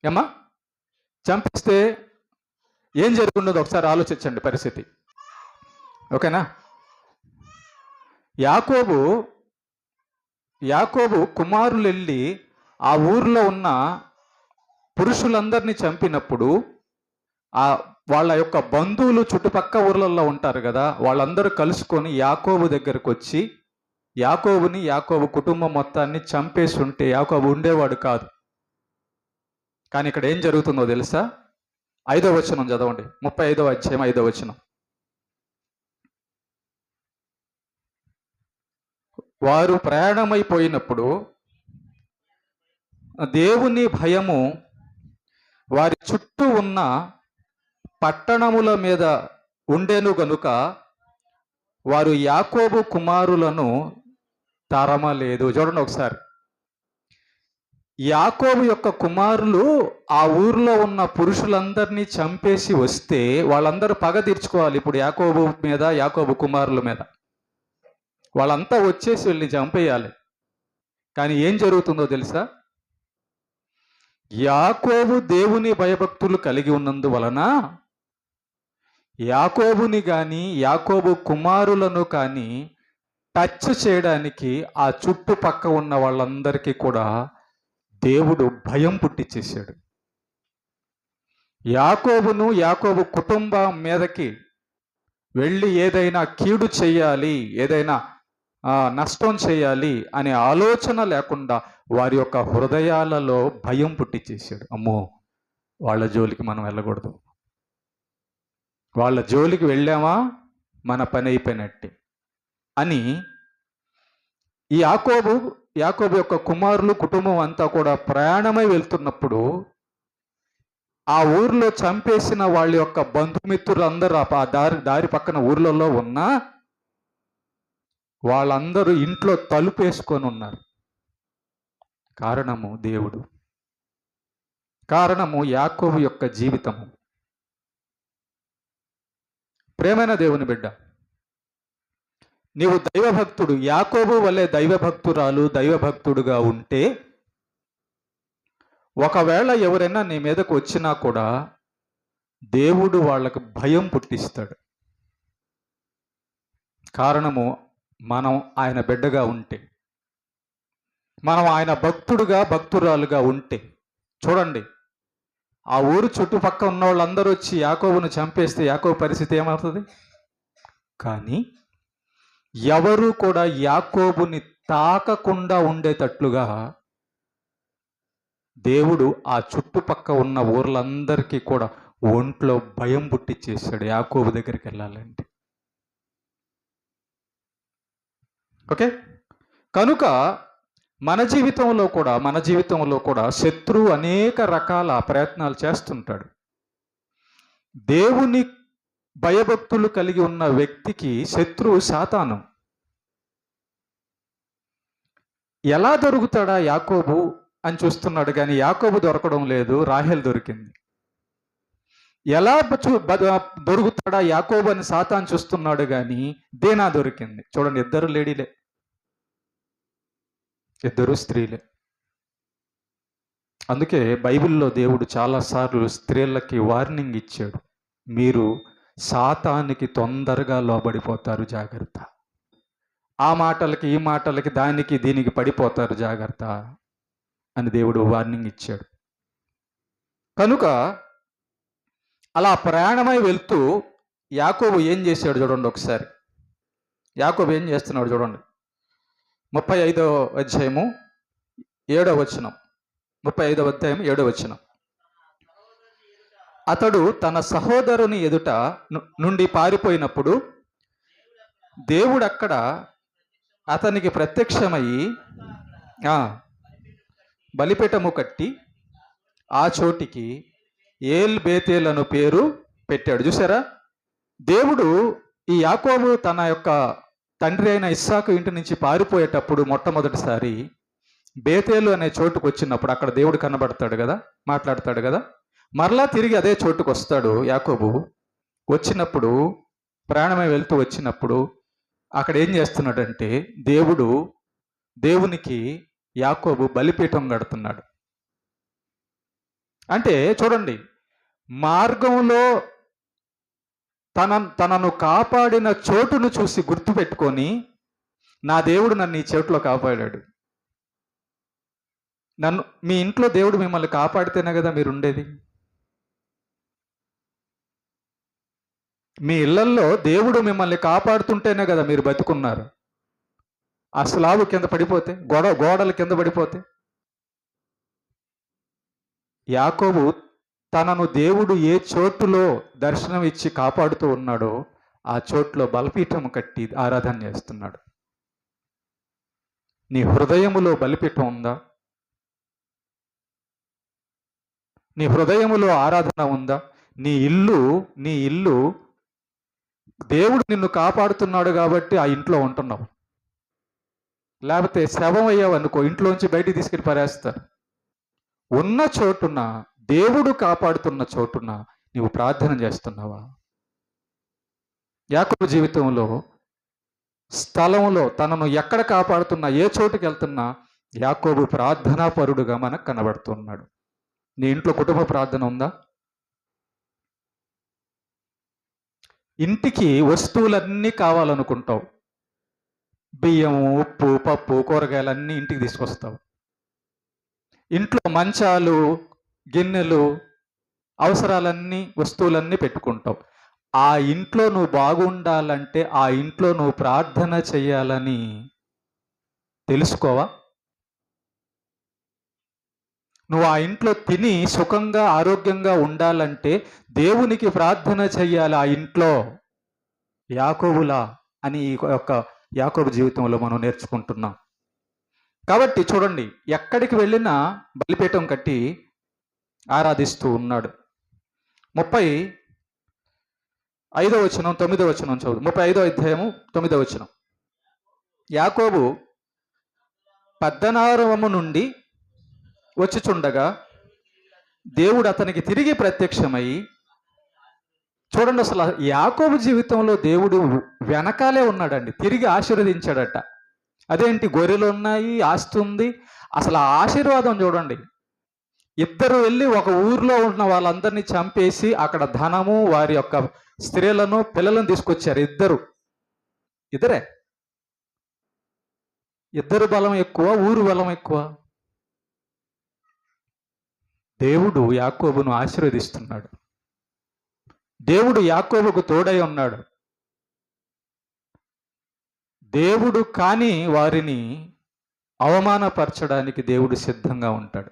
ఏమ్మా చంపేస్తే ఏం జరుగుండదు ఒకసారి ఆలోచించండి పరిస్థితి. ఓకేనా? యాకోబు కుమారులు వెళ్ళి ఆ ఊర్లో ఉన్న పురుషులందరినీ చంపినప్పుడు వాళ్ళ యొక్క బంధువులు చుట్టుపక్క ఊర్లలో ఉంటారు కదా, వాళ్ళందరూ కలుసుకొని యాకోబు దగ్గరకు వచ్చి యాకోబు కుటుంబం మొత్తాన్ని చంపేసి ఉంటే యాకోబు ఉండేవాడు కాదు. కానీ ఇక్కడ ఏం జరుగుతుందో తెలుసా? 5వ వచనం చదవండి, 35వ అధ్యాయం 5వ వచనం. వారు ప్రయాణమైపోయినప్పుడు దేవుని భయము వారి చుట్టూ ఉన్న పట్టణముల మీద ఉండెను గనుక వారు యాకోబు కుమారులను తరమలేదు. చూడండి ఒకసారి. యాకోబు యొక్క కుమారులు ఆ ఊర్లో ఉన్న పురుషులందరినీ చంపేసి వస్తే వాళ్ళందరూ పగ తీర్చుకోవాలి ఇప్పుడు యాకోబు మీద, యాకోబు కుమారుల మీద. వాళ్ళంతా వచ్చేసి వీళ్ళని చంపేయాలి. కానీ ఏం జరుగుతుందో తెలుసా? యాకోబు దేవుని భయభక్తులు కలిగి ఉన్నందువలన యాకోబుని కానీ, యాకోబు కుమారులను కానీ టచ్ చేయడానికి ఆ చుట్టుపక్క ఉన్న వాళ్ళందరికీ కూడా దేవుడు భయం పుట్టించేశాడు. యాకోబు కుటుంబం మీదకి వెళ్ళి ఏదైనా కీడు చేయాలి, ఏదైనా నష్టం చేయాలి అనే ఆలోచన లేకుండా వారి యొక్క హృదయాలలో భయం పుట్టించేశాడు. అమ్మో, వాళ్ళ జోలికి మనం వెళ్ళకూడదు, వాళ్ళ జోలికి వెళ్ళామా మన పని అయిపోయినట్టే అని ఈ యాకోబు యొక్క కుమారులు కుటుంబం అంతా కూడా ప్రయాణమై వెళ్తున్నప్పుడు ఆ ఊర్లో చంపేసిన వాళ్ళ యొక్క బంధుమిత్రులందరూ ఆ దారి పక్కన ఊర్లలో ఉన్నా వాళ్ళందరూ ఇంట్లో తలుపేసుకొని ఉన్నారు. కారణము దేవుడు, కారణము యాకోబు యొక్క జీవితము. ప్రేమైన దేవుని బిడ్డ, నీవు దైవభక్తుడు, యాకోబు వలె దైవభక్తురాలు, దైవభక్తుడుగా ఉంటే ఒకవేళ ఎవరైనా నీ మీదకు వచ్చినా కూడా దేవుడు వాళ్ళకు భయం పుట్టిస్తాడు. కారణము మనం ఆయన బిడ్డగా ఉంటే, మనం ఆయన భక్తురాలుగా ఉంటే. చూడండి, ఆ ఊరు చుట్టుపక్కల ఉన్న వాళ్ళందరూ వచ్చి యాకోబును చంపేస్తే యాకోబు పరిస్థితి ఏమవుతుంది? కానీ ఎవరు కూడా యాకోబుని తాకకుండా ఉండేటట్లుగా దేవుడు ఆ చుట్టుపక్క ఉన్న ఊర్లందరికీ కూడా ఒంట్లో భయం పుట్టించేశాడు యాకోబు దగ్గరికి వెళ్ళాలంటే. ఓకే, కనుక మన జీవితంలో కూడా శత్రువు అనేక రకాల ప్రయత్నాలు చేస్తుంటాడు. దేవుని భయభక్తులు కలిగి ఉన్న వ్యక్తికి శత్రువు సాతాను. ఎలా దొరుకుతాడా యాకోబు అని చూస్తున్నాడు, కానీ యాకోబు దొరకడం లేదు, రాహేల్ దొరికింది. ఎలా దొరుకుతాడా యాకోబు అని సాతాను చూస్తున్నాడు, కానీ దేనా దొరికింది. చూడండి, ఇద్దరు లేడీలే, ఇద్దరు స్త్రీలే. అందుకే బైబిల్లో దేవుడు చాలాసార్లు స్త్రీలకి వార్నింగ్ ఇచ్చాడు, మీరు సాతానికి తొందరగా లోబడిపోతారు, జాగ్రత్త. ఆ మాటలకి ఈ మాటలకి దానికి దీనికి పడిపోతారు, జాగ్రత్త అని దేవుడు వార్నింగ్ ఇచ్చాడు. కనుక అలా ప్రయాణమై వెళ్తూ యాకోబు ఏం చేశాడు చూడండి ఒకసారి. యాకోబు ఏం చేస్తున్నాడు చూడండి. 35వ అధ్యాయము 7వ వచనం. 35వ అధ్యాయం 7వ వచనం. అతడు తన సహోదరుని ఎదుట నుండి పారిపోయినప్పుడు దేవుడు అక్కడ అతనికి ప్రత్యక్షమయ్యి బలిపీఠము కట్టి ఆ చోటికి ఏల్ బేతేల్ అను పేరు పెట్టాడు. చూసారా, దేవుడు ఈ యాకోబు తన యొక్క తండ్రి అయిన ఇస్సాకు ఇంటి నుంచి పారిపోయేటప్పుడు మొట్టమొదటిసారి బేతేలు అనే చోటుకు వచ్చినప్పుడు అక్కడ దేవుడు కనబడతాడు కదా, మాట్లాడతాడు కదా. మరలా తిరిగి అదే చోటుకు వస్తాడు యాకోబు. వచ్చినప్పుడు ప్రయాణమై వెళ్తూ వచ్చినప్పుడు అక్కడ ఏం చేస్తున్నాడంటే దేవునికి యాకోబు బలిపీఠం కడుతున్నాడు. అంటే చూడండి, మార్గంలో తనను కాపాడిన చోటును చూసి గుర్తుపెట్టుకొని, నా దేవుడు నన్ను ఈ చోటులో కాపాడాడు. మీ ఇంట్లో దేవుడు మిమ్మల్ని కాపాడితేనే కదా మీరు ఉండేది. మీ ఇళ్లల్లో దేవుడు మిమ్మల్ని కాపాడుతుంటేనే కదా మీరు బతుకున్నారు. ఆ స్లాబు కింద పడిపోతే, గోడలు కింద పడిపోతే. యాకోబు తనను దేవుడు ఏ చోటులో దర్శనం ఇచ్చి కాపాడుతూ ఉన్నాడో ఆ చోట్లో బలిపీఠం కట్టి ఆరాధన చేస్తున్నాడు. నీ హృదయములో బలిపీఠం ఉందా? నీ హృదయములో ఆరాధన ఉందా? నీ ఇల్లు దేవుడు నిన్ను కాపాడుతున్నాడు కాబట్టి ఆ ఇంట్లో ఉంటున్నావు. లేకపోతే శవం అయ్యావు అనుకో, ఇంట్లోంచి బయటికి తీసుకెళ్ళి పారేస్తారు. ఉన్న చోటున, దేవుడు కాపాడుతున్న చోటున నీవు ప్రార్థన చేస్తున్నావా? యాకోబు జీవితంలో స్థలంలో తనను ఎక్కడ కాపాడుతున్నా, ఏ చోటుకి వెళ్తున్నా యాకోబు ప్రార్థనాపరుడుగా మనకు కనబడుతున్నాడు. నీ ఇంట్లో కుటుంబ ప్రార్థన ఉందా? ఇంటికి వస్తువులన్నీ కావాలనుకుంటావు. బియ్యం, ఉప్పు, పప్పు, కూరగాయలన్నీ ఇంటికి తీసుకొస్తావు. ఇంట్లో మంచాలు, గిన్నెలు, అవసరాలన్నీ, వస్తువులన్నీ పెట్టుకుంటావు. ఆ ఇంట్లో నువ్వు బాగుండాలంటే ఆ ఇంట్లో నువ్వు ప్రార్థన చేయాలని తెలుసుకోవా? నువ్వు ఆ ఇంట్లో తిని సుఖంగా ఆరోగ్యంగా ఉండాలంటే దేవునికి ప్రార్థన చెయ్యాలి ఆ ఇంట్లో, యాకోబులా అని ఈ యొక్క యాకోబు జీవితంలో మనం నేర్చుకుంటున్నాం. కాబట్టి చూడండి, ఎక్కడికి వెళ్ళినా బలిపీఠం కట్టి ఆరాధిస్తూ ఉన్నాడు. 35వ వచనం 9వ వచనం చదువు. 35వ అధ్యాయము 9వ వచనం. యాకోబు పద్దనారవము నుండి వచ్చిచుండగా దేవుడు అతనికి తిరిగి ప్రత్యక్షమై, చూడండి, అసలు యాకోబు జీవితంలో దేవుడు వెనకాలే ఉన్నాడండి, తిరిగి ఆశీర్వదించాడట. అదేంటి, గొర్రెలు ఉన్నాయి, ఆస్తి ఉంది. అసలు ఆ ఆశీర్వాదం చూడండి. ఇద్దరు వెళ్ళి ఒక ఊర్లో ఉన్న వాళ్ళందరినీ చంపేసి అక్కడ ధనము, వారి యొక్క స్త్రీలను, పిల్లలను తీసుకొచ్చారు. ఇద్దరు బలం ఎక్కువ, ఊరు బలం ఎక్కువ. దేవుడు యాకోబును ఆశీర్వదిస్తున్నాడు. దేవుడు యాకోబుకు తోడై ఉన్నాడు. దేవుడు కాని వారిని అవమానపరచడానికి దేవుడు సిద్ధంగా ఉంటాడు.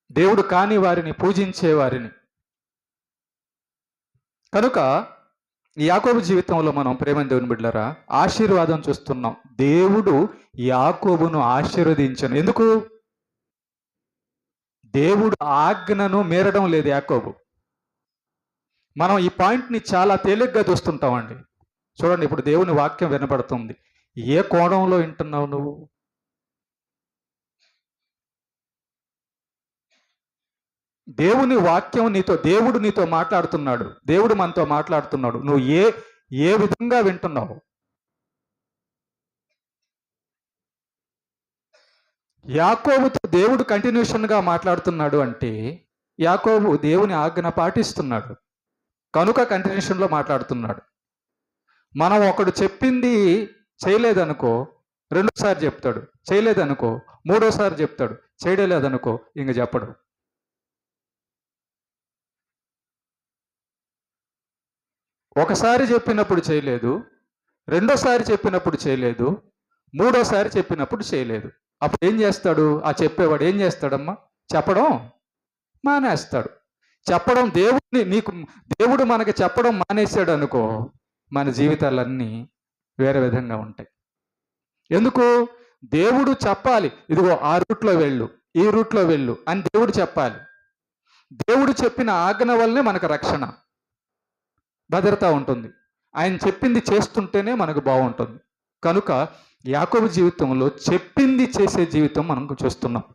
దేవుడు కాని వారిని పూజించే వారిని. కనుక ఈ యాకోబు జీవితంలో మనం ప్రేమ దేవుని బిడ్డలారా ఆశీర్వాదం చూస్తున్నాం. దేవుడు యాకోబును ఆశీర్వదించను. ఎందుకు? దేవుడు ఆజ్ఞను మీరడం లేదు యాకోబు. మనం ఈ పాయింట్ని చాలా తేలిగ్గా చూస్తుంటామండి. చూడండి, ఇప్పుడు దేవుని వాక్యం వినపడుతుంది. ఏ కోణంలో వింటున్నావు నువ్వు? దేవుని వాక్యం దేవుడు నీతో మాట్లాడుతున్నాడు. దేవుడు మనతో మాట్లాడుతున్నాడు. నువ్వు ఏ విధంగా వింటున్నావు? యాకోబుతో దేవుడు కంటిన్యూషన్గా మాట్లాడుతున్నాడు అంటే యాకోబు దేవుని ఆజ్ఞ పాటిస్తున్నాడు కనుక కంటిన్యూషన్లో మాట్లాడుతున్నాడు. మనం ఒకడు చెప్పింది చేయలేదనుకో రెండోసారి చెప్తాడు, చేయలేదనుకో మూడోసారి చెప్తాడు, చేయలేదనుకో ఇంక చెప్పడు. ఒకసారి చెప్పినప్పుడు చేయలేదు, రెండోసారి చెప్పినప్పుడు చేయలేదు, మూడోసారి చెప్పినప్పుడు చేయలేదు. అప్పుడు ఏం చేస్తాడు? ఆ చెప్పేవాడు ఏం చేస్తాడమ్మా? చెప్పడం మానేస్తాడు. చెప్పడం దేవుడు మనకి చెప్పడం మానేశాడు అనుకో, మన జీవితాలన్నీ వేరే విధంగా ఉంటాయి. ఎందుకు? దేవుడు చెప్పాలి, ఇదిగో ఆ రూట్లో వెళ్ళు, ఈ రూట్లో వెళ్ళు అని దేవుడు చెప్పాలి. దేవుడు చెప్పిన ఆజ్ఞ వల్లనే మనకు రక్షణ, భద్రత ఉంటుంది. ఆయన చెప్పింది చేస్తుంటేనే మనకు బాగుంటుంది. కనుక యాకోబు జీవితంలో చెప్పింది చేసే జీవితం మనం చూస్తున్నాం.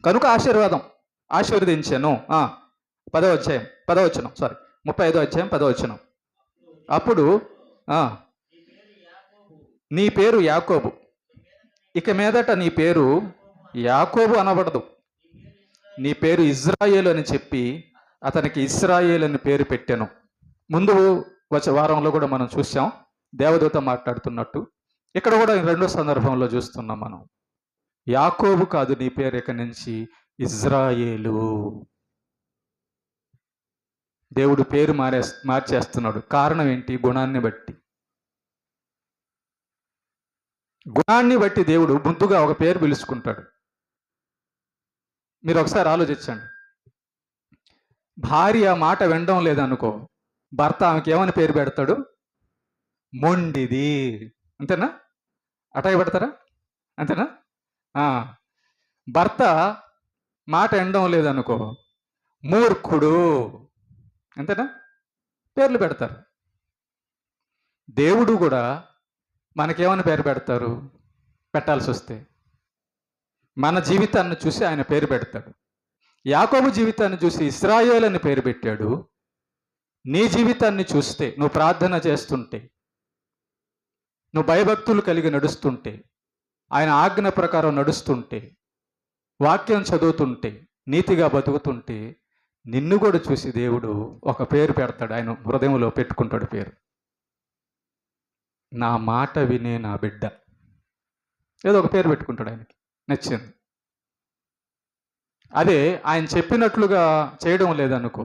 కనుక ఆశీర్వదించాను. 35వ అధ్యాయం 10వ వచనం. అప్పుడు నీ పేరు యాకోబు, ఇక మీదట నీ పేరు యాకోబు అనబడదు, నీ పేరు ఇజ్రాయేలు అని చెప్పి అతనికి ఇస్రాయేల్ అని పేరు పెట్టాను. ముందు వారంలో కూడా మనం చూసాం దేవదూత మాట్లాడుతున్నట్టు. ఇక్కడ కూడా రెండో సందర్భంలో చూస్తున్నాం మనం. యాకోబు కాదు నీ పేరు ఇక నుంచి ఇజ్రాయేలు. దేవుడు పేరు మార్చేస్తున్నాడు. కారణం ఏంటి? గుణాన్ని బట్టి. గుణాన్ని బట్టి దేవుడు ముందుగా ఒక పేరు పిలుచుకుంటాడు. మీరు ఒకసారి ఆలోచించండి. భార్య మాట వినడం లేదనుకో, భర్త ఆమెకి ఏమని పేరు పెడతాడు? మొండిది. అంతేనా? అటాయి పెడతారా? అంతేనా? భర్త మాట వినడం లేదనుకో, మూర్ఖుడు. అంతేనా? పేర్లు పెడతారు. దేవుడు కూడా మనకేమని పేరు పెడతారు? పెట్టాల్సి వస్తే మన జీవితాన్ని చూసి ఆయన పేరు పెడతాడు. యాకోబు జీవితాన్ని చూసి ఇశ్రాయేలు అని పేరు పెట్టాడు. నీ జీవితాన్ని చూస్తే, నువ్వు ప్రార్థన చేస్తుంటే, నువ్వు భయభక్తులు కలిగి నడుస్తుంటే, ఆయన ఆజ్ఞ ప్రకారం నడుస్తుంటే, వాక్యం చదువుతుంటే, నీతిగా బతుకుతుంటే, నిన్ను కూడా చూసి దేవుడు ఒక పేరు పెడతాడు. ఆయన హృదయంలో పెట్టుకుంటాడు పేరు. నా మాట వినే నా బిడ్డ. ఏదో ఒక పేరు పెట్టుకుంటాడు, ఆయనకి నచ్చింది. అదే ఆయన చెప్పినట్లుగా చేయడం లేదనుకో,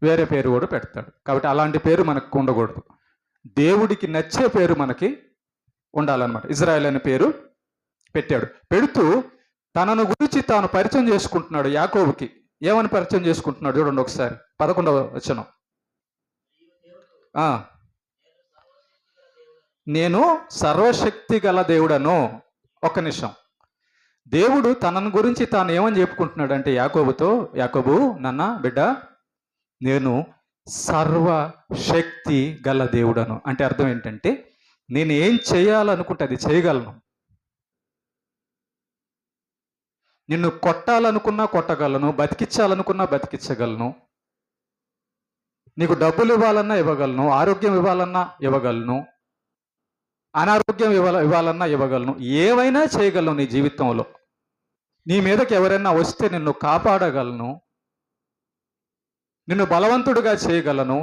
వేరే పేరు కూడా పెడతాడు. కాబట్టి అలాంటి పేరు మనకు ఉండకూడదు. దేవుడికి నచ్చే పేరు మనకి ఉండాలన్నమాట. ఇజ్రాయేల్ అనే పేరు పెట్టాడు. పెడుతూ తనను గురించి తాను పరిచయం చేసుకుంటున్నాడు. యాకోబుకి ఏమని పరిచయం చేసుకుంటున్నాడు చూడండి ఒకసారి. 11వ వచనం. నేను సర్వశక్తి గల దేవుడను. ఒక్క నిమిషం. దేవుడు తనను గురించి తాను ఏమని చెప్పుకుంటున్నాడు అంటే యాకోబుతో, యాకోబు నాన్న బిడ్డ, నేను సర్వశక్తి గల దేవుడను. అంటే అర్థం ఏంటంటే నేను ఏం చేయాలనుకుంటే అది చేయగలను. నిన్ను కొట్టాలనుకున్నా కొట్టగలను, బతికించాలనుకున్నా బతికించగలను, నీకు డబ్బులు ఇవ్వాలన్నా ఇవ్వగలను, ఆరోగ్యం ఇవ్వాలన్నా ఇవ్వగలను, అనారోగ్యం ఇవ్వాలన్నా ఇవ్వగలను, ఏవైనా చేయగలను. నీ జీవితంలో నీ మీదకి ఎవరైనా వస్తే నిన్ను కాపాడగలను, నిన్ను బలవంతుడిగా చేయగలను,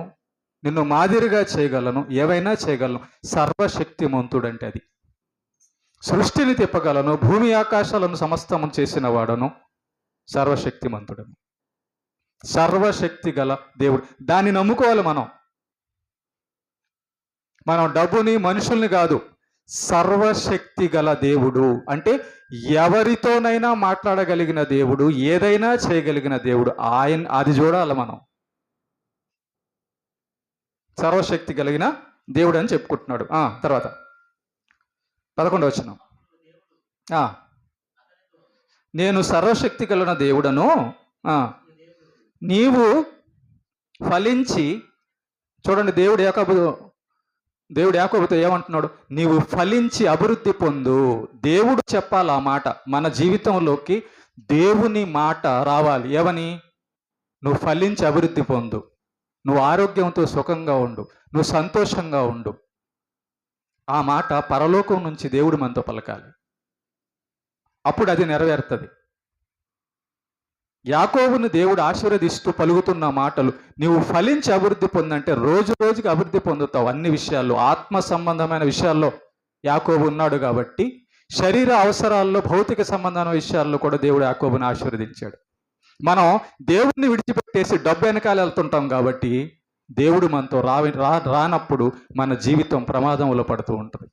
నిన్ను మాదిరిగా చేయగలను, ఏవైనా చేయగలను. సర్వశక్తిమంతుడంటే అది. సృష్టిని తిప్పగలను, భూమి ఆకాశాలను సమస్తము చేసిన వాడను, సర్వశక్తిమంతుడను. సర్వశక్తి గల దేవుడు. దాన్ని నమ్ముకోవాలి మనం. మనం డబ్బుని మనుషుల్ని కాదు, సర్వశక్తి గల దేవుడు అంటే ఎవరితోనైనా మాట్లాడగలిగిన దేవుడు, ఏదైనా చేయగలిగిన దేవుడు. అది చూడాలి మనం. సర్వశక్తి కలిగిన దేవుడు అని చెప్పుకుంటున్నాడు. తర్వాత 11వ వచనం. నేను సర్వశక్తి కలిగిన దేవుడను, నీవు ఫలించి. చూడండి, దేవుడు యాకోబుతో ఏమంటున్నాడు? నీవు ఫలించి అభివృద్ధి పొందు. దేవుడు చెప్పాలి ఆ మాట. మన జీవితంలోకి దేవుని మాట రావాలి. ఏమని? నువ్వు ఫలించి అభివృద్ధి పొందు, నువ్వు ఆరోగ్యంతో సుఖంగా ఉండు, నువ్వు సంతోషంగా ఉండు. ఆ మాట పరలోకం నుంచి దేవుడు మనతో పలకాలి. అప్పుడు అది నెరవేరుతుంది. యాకోబుని దేవుడు ఆశీర్వదిస్తూ పలుకుతున్న మాటలు, నీవు ఫలించి అభివృద్ధి పొందంటే రోజు రోజుకి అభివృద్ధి పొందుతావు. అన్ని విషయాల్లో, ఆత్మ సంబంధమైన విషయాల్లో యాకోబు ఉన్నాడు కాబట్టి శరీర అవసరాల్లో, భౌతిక సంబంధమైన విషయాల్లో కూడా దేవుడు యాకోబుని ఆశీర్వదించాడు. మనం దేవుడిని విడిచిపెట్టేసి డబ్బు వెనకాల వెళ్తుంటాం కాబట్టి దేవుడు మనతో రానప్పుడు మన జీవితం ప్రమాదంలో పడుతూ ఉంటుంది.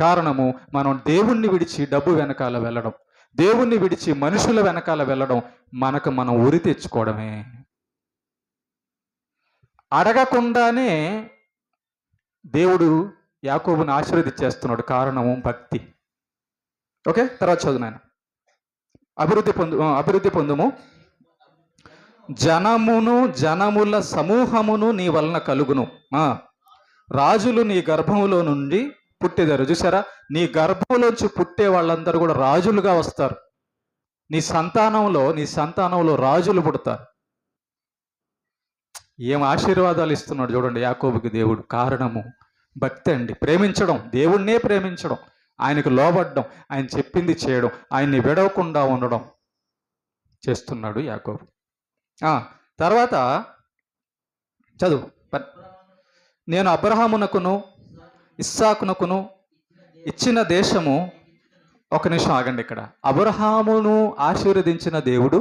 కారణము, మనం దేవుణ్ణి విడిచి డబ్బు వెనకాల వెళ్ళడం, దేవుణ్ణి విడిచి మనుషుల వెనకాల వెళ్ళడం, మనకు మనం ఉరి తెచ్చుకోవడమే. అడగకుండానే దేవుడు యాకోబుని ఆశీర్వదించేస్తున్నాడు. కారణము భక్తి. ఓకే, తర్వాత చదువు నాయన. అభివృద్ధి పొందుము. జనముల సమూహమును నీ వలన కలుగును. రాజులు నీ గర్భములో నుండి పుట్టేదారు. చూసారా, నీ గర్భంలోంచి పుట్టే వాళ్ళందరూ కూడా రాజులుగా వస్తారు. నీ సంతానంలో రాజులు పుడతారు. ఏం ఆశీర్వాదాలు ఇస్తున్నాడు చూడండి యాకోబుకి దేవుడు. కారణము భక్తి అండి. ప్రేమించడం, దేవుణ్ణే ప్రేమించడం, ఆయనకు లోబడ్డం, ఆయన చెప్పింది చేయడం, ఆయన్ని విడవకుండా ఉండడం చేస్తున్నాడు యాకోబు. తర్వాత చదువు. నేను అబ్రహామునకును ఇస్సాకునకును ఇచ్చిన దేశము. ఒక నిమిషం ఆగండి. ఇక్కడ అబ్రహామును ఆశీర్వదించిన దేవుడు,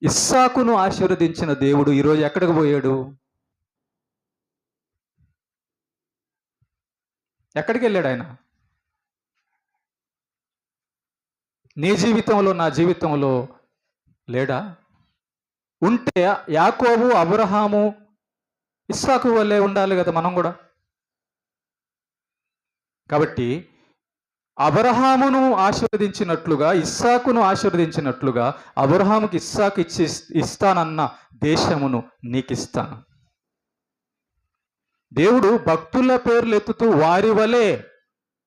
ఇస్సాకును ఆశీర్వదించిన దేవుడు ఈరోజు ఎక్కడికి పోయాడు? ఎక్కడికి వెళ్ళాడు ఆయన? నీ జీవితంలో, నా జీవితంలో లేడా? ఉంటే యాకోబు, అబ్రహాము, ఇస్సాకు వల్లే ఉండాలి కదా మనం కూడా. కాబట్టి అబ్రహామును ఆశీర్వదించినట్లుగా, ఇస్సాకును ఆశీర్వదించినట్లుగా, అబ్రహాముకి ఇస్సాకు ఇస్తానన్న దేశమును నీకు ఇస్తాను. దేవుడు భక్తుల పేర్లు ఎత్తుతూ వారి వలె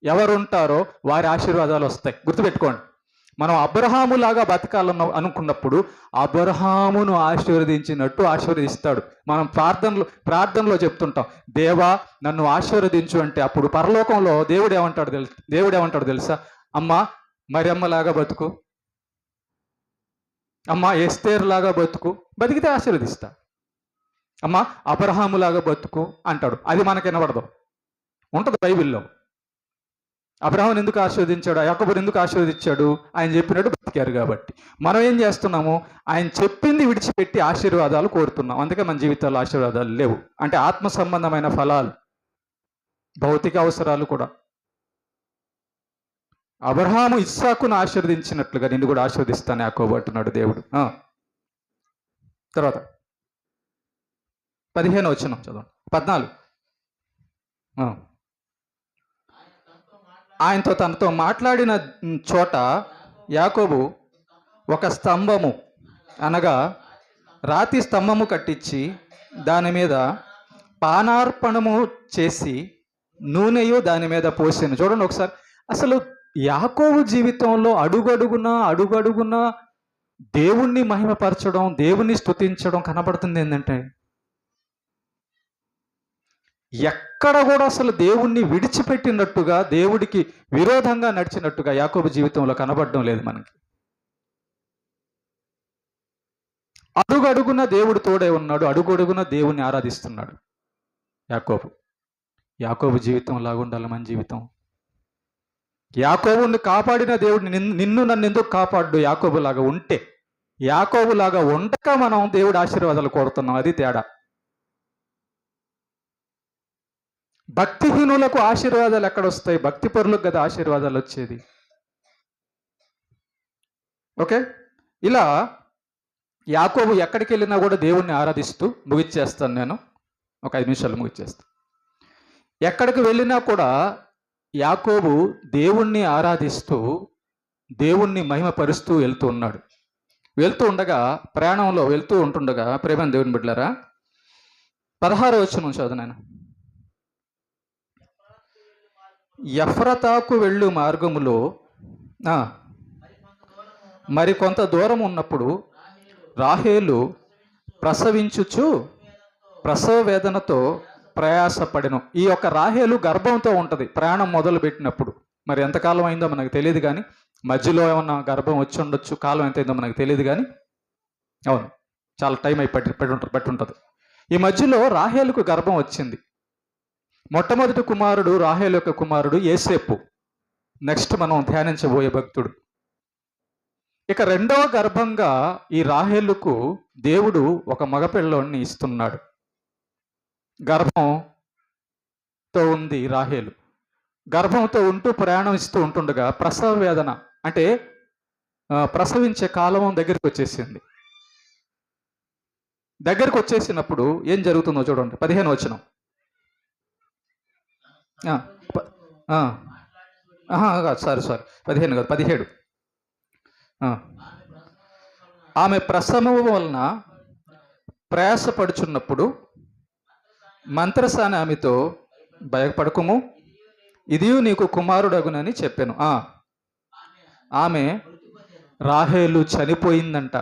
ఎవరుంటారో వారి ఆశీర్వాదాలు వస్తాయి. గుర్తుపెట్టుకోండి. మనం అబ్రహాములాగా బతకాలన్న అనుకున్నప్పుడు అబ్రహామును ఆశీర్వదించినట్టు ఆశీర్వదిస్తాడు. మనం ప్రార్థనలో చెప్తుంటాం, దేవా నన్ను ఆశీర్వదించు అంటే, అప్పుడు పరలోకంలో దేవుడు ఏమంటాడు తెలుసా? అమ్మా మరియమ్మలాగా బతుకు, అమ్మా ఎస్తేరులాగా బతుకు, బతికితే ఆశీర్వదిస్తా. అమ్మా అబ్రహాములాగా బతుకు అంటాడు. అది మనకు వినబడదు, ఉంటుంది బైబిల్లో. అబ్రహాముని ఎందుకు ఆశీర్వదించాడు, యాకోబుని ఎందుకు ఆశీర్వదించాడు? ఆయన చెప్పినట్టు బతికారు కాబట్టి. మనం ఏం చేస్తున్నాము? ఆయన చెప్పింది విడిచిపెట్టి ఆశీర్వాదాలు కోరుతున్నాం. అందుకే మన జీవితాల్లో ఆశీర్వాదాలు లేవు. అంటే ఆత్మ సంబంధమైన ఫలాలు, భౌతిక అవసరాలు కూడా. అబ్రహాము ఇస్సాకును ఆశీర్వదించినట్లుగా నిన్ను కూడా ఆశీర్వదిస్తాను యాకోబు అంటున్నాడు దేవుడు. తర్వాత 15వ వచనం చదవండి. 14. ఆయనతో తనతో మాట్లాడిన చోట యాకోబు ఒక స్తంభము, అనగా రాతి స్తంభము కట్టించి దాని మీద పానార్పణము చేసి నూనెయు దాని మీద పోసాను. చూడండి ఒకసారి. అసలు యాకోబు జీవితంలో అడుగడుగున దేవుణ్ణి మహిమపరచడం, దేవుణ్ణి స్తుతించడం కనబడుతుంది. ఏంటంటే ఎక్కడ కూడా అసలు దేవుణ్ణి విడిచిపెట్టినట్టుగా, దేవుడికి విరోధంగా నడిచినట్టుగా యాకోబు జీవితంలో కనబడడం లేదు మనకి. అడుగడుగున దేవుడు తోడే ఉన్నాడు, అడుగడుగున దేవుణ్ణి ఆరాధిస్తున్నాడు యాకోబు జీవితం లాగా ఉండాలి మన జీవితం. యాకోబుని కాపాడిన దేవుడు నిన్ను నన్ను ఎందుకు కాపాడు? యాకోబులాగా ఉంటే. యాకోబులాగా ఉండక మనం దేవుడి ఆశీర్వాదాలు కోరుతున్నాం, అది తేడా. భక్తిహీనులకు ఆశీర్వాదాలు ఎక్కడొస్తాయి? భక్తి పరులకు కదా ఆశీర్వాదాలు వచ్చేది. ఓకే, ఇలా యాకోబు ఎక్కడికి వెళ్ళినా కూడా దేవుణ్ణి ఆరాధిస్తూ, ముగిచ్చేస్తాను నేను, ఒక 5 నిమిషాలు ముగిచ్చేస్తాను. ఎక్కడికి వెళ్ళినా కూడా యాకోబు దేవుణ్ణి ఆరాధిస్తూ, దేవుణ్ణి మహిమపరుస్తూ వెళ్తూ ఉన్నాడు. వెళ్తూ ఉండగా, ప్రయాణంలో వెళ్తూ ఉంటుండగా, ప్రేమ దేవుని బిడ్డలారా, 16వ వచనం చదువు నాయన. ఎఫ్రతాకు వెళ్ళు మార్గములో మరి కొంత దూరం ఉన్నప్పుడు రాహేలు ప్రసవించుచు ప్రసవ వేదనతో ప్రయాసపడెను. ఈ యొక్క రాహేలు గర్భంతో ఉంటుంది ప్రయాణం మొదలు పెట్టినప్పుడు. మరి ఎంతకాలం అయిందో మనకు తెలియదు, కానీ మధ్యలో ఏమన్నా గర్భం వచ్చి ఉండొచ్చు, కాలం ఎంత అయిందో మనకు తెలియదు, కానీ అవును, చాలా టైం పట్టి ఉంటుంది. ఈ మధ్యలో రాహేలుకు గర్భం వచ్చింది. మొట్టమొదటి కుమారుడు, రాహేలు యొక్క కుమారుడు యేసేపు. నెక్స్ట్ మనం ధ్యానించబోయే భక్తుడు. ఇక రెండవ గర్భంగా ఈ రాహేలుకు దేవుడు ఒక మగపిల్లోని ఇస్తున్నాడు. గర్భంతో ఉంది రాహేలు. గర్భంతో ఉంటూ ప్రయాణం ఇస్తూ ఉంటుండగా ప్రసవ వేదన, అంటే ప్రసవించే కాలం దగ్గరికి వచ్చేసింది. దగ్గరికి వచ్చేసినప్పుడు ఏం జరుగుతుందో చూడండి, 15వ వచనం. సారీ 15 కాదు, 17. ఆమె ప్రసవం వలన ప్రయాసపడుచున్నప్పుడు మంత్రసాని ఆమెతో, భయపడకుము, ఇదియు నీకు కుమారుడగునని చెప్పాను. ఆమె రాహేలు చనిపోయిందంట.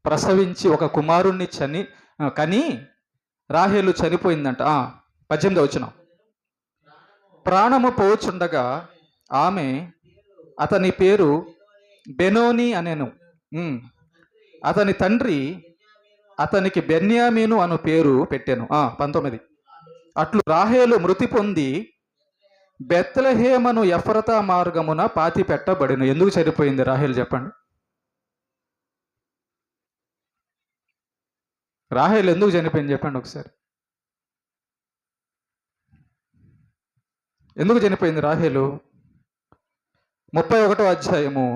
ప్రసవించి ఒక కుమారుణ్ణి కని రాహేలు చనిపోయిందంట. 18వ వచనం. ప్రాణము పోచుండగా ఆమె అతని పేరు బెనోని అనెను. అతని తండ్రి అతనికి బెన్యామీను అను పేరు పెట్టాను. 19. అట్లు రాహేలు మృతి పొంది బెత్లెహేమను ఎఫ్రతా మార్గమున పాతి పెట్టబడిను. ఎందుకు చనిపోయింది రాహేలు చెప్పండి? రాహేలు ఎందుకు చనిపోయింది చెప్పండి ఒకసారి. ఎందుకు చనిపోయింది రాహేలు? 31వ అధ్యాయము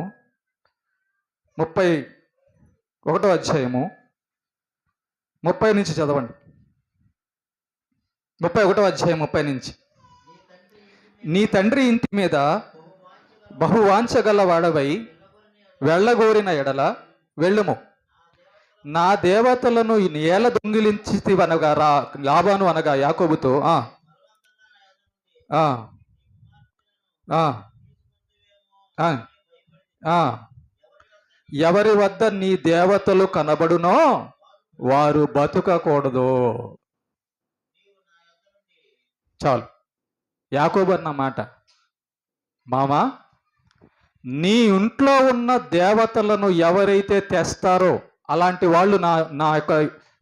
30 నుంచి చదవండి. 31వ అధ్యాయం 30 నుంచి. నీ తండ్రి ఇంటి మీద బహువాంఛగల వాడవై వెళ్ళగోరిన ఎడల వెళ్ళుము. నా దేవతలను నేల దొంగిలించితివనగా లాబాను అనగా యాకోబుతో ఎవరి వద్ద నీ దేవతలు కనబడునో వారు బతుకకూడదు. చాలు. యాకోబు అన్న మాట, మామా, నీ ఇంట్లో ఉన్న దేవతలను ఎవరైతే తెస్తారో, అలాంటి వాళ్ళు నా యొక్క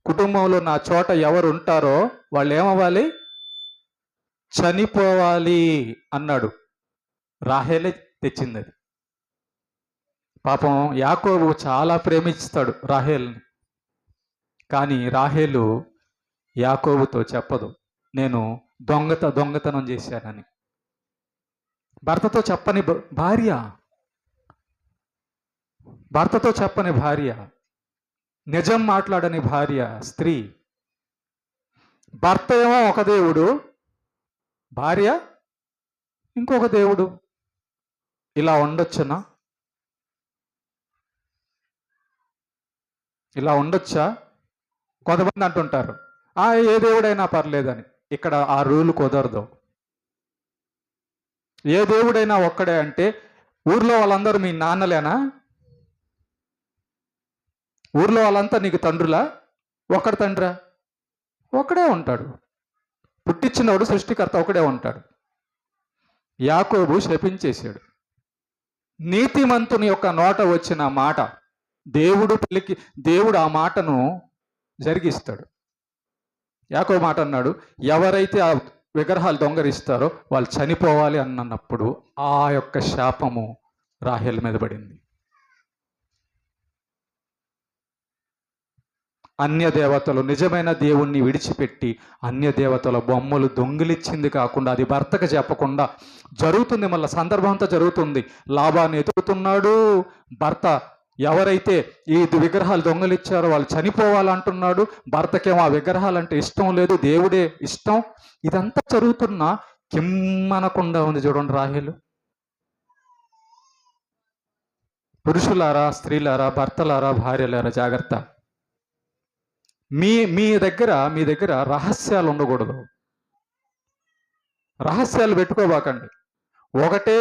కుటుంబంలో నా చోట ఎవరు ఉంటారో వాళ్ళు ఏమవ్వాలి? చనిపోవాలి అన్నాడు. రాహేలే తెచ్చింది అది. పాపం యాకోబు చాలా ప్రేమిస్తాడు రాహేల్ని, కానీ రాహేలు యాకోబుతో చెప్పదు నేను దొంగతనం చేశానని. భర్తతో చెప్పని భార్య, భర్తతో చెప్పని భార్య, నిజం మాట్లాడని భార్య, స్త్రీ. భర్త ఏమో ఒక దేవుడు, భార్య ఇంకొక దేవుడు. ఇలా ఉండొచ్చునా? ఇలా ఉండొచ్చా? కొంతమంది అంటుంటారు ఏ దేవుడైనా పర్లేదని. ఇక్కడ ఆ రూల్ కుదరదు. ఏ దేవుడైనా ఒక్కడే అంటే ఊర్లో వాళ్ళందరూ మీ నాన్నలేనా? ఊర్లో వాళ్ళంతా నీకు తండ్రులా? ఒక్కడు తండ్రా? ఒకడే ఉంటాడు. పుట్టించినోడు సృష్టికర్త ఒకడే ఉంటాడు. యాకోబు శపించేశాడు. నీతిమంతుని యొక్క నోట వచ్చిన మాట దేవుడు ఆ మాటను జరిగిస్తాడు. యాకోబు మాట అన్నాడు, ఎవరైతే ఆ విగ్రహాలు దొంగరిస్తారో వాళ్ళు చనిపోవాలి అన్నప్పుడు ఆ యొక్క శాపము రాహేలు మీద పడింది. అన్య దేవతలు నిజమైన దేవుణ్ణి విడిచిపెట్టి అన్య దేవతల బొమ్మలు దొంగిలిచ్చింది కాకుండా అది భర్తకు చెప్పకుండా జరుగుతుంది. మళ్ళీ సందర్భం అంతా జరుగుతుంది. లాబాన్ని ఎదుగుతున్నాడు భర్త. ఎవరైతే ఈ విగ్రహాలు దొంగలిచ్చారో వాళ్ళు చనిపోవాలంటున్నాడు. భర్తకేమో ఆ విగ్రహాలంటే ఇష్టం లేదు, దేవుడే ఇష్టం. ఇదంతా జరుగుతున్నా కిమ్మనకుండా ఉంది. చూడండి రాహేలు. పురుషులారా, స్త్రీలారా, భర్తలారా, భార్యలారా జాగ్రత్త. మీ దగ్గర రహస్యాలు ఉండకూడదు. రహస్యాలు పెట్టుకోబాకండి. ఒకటే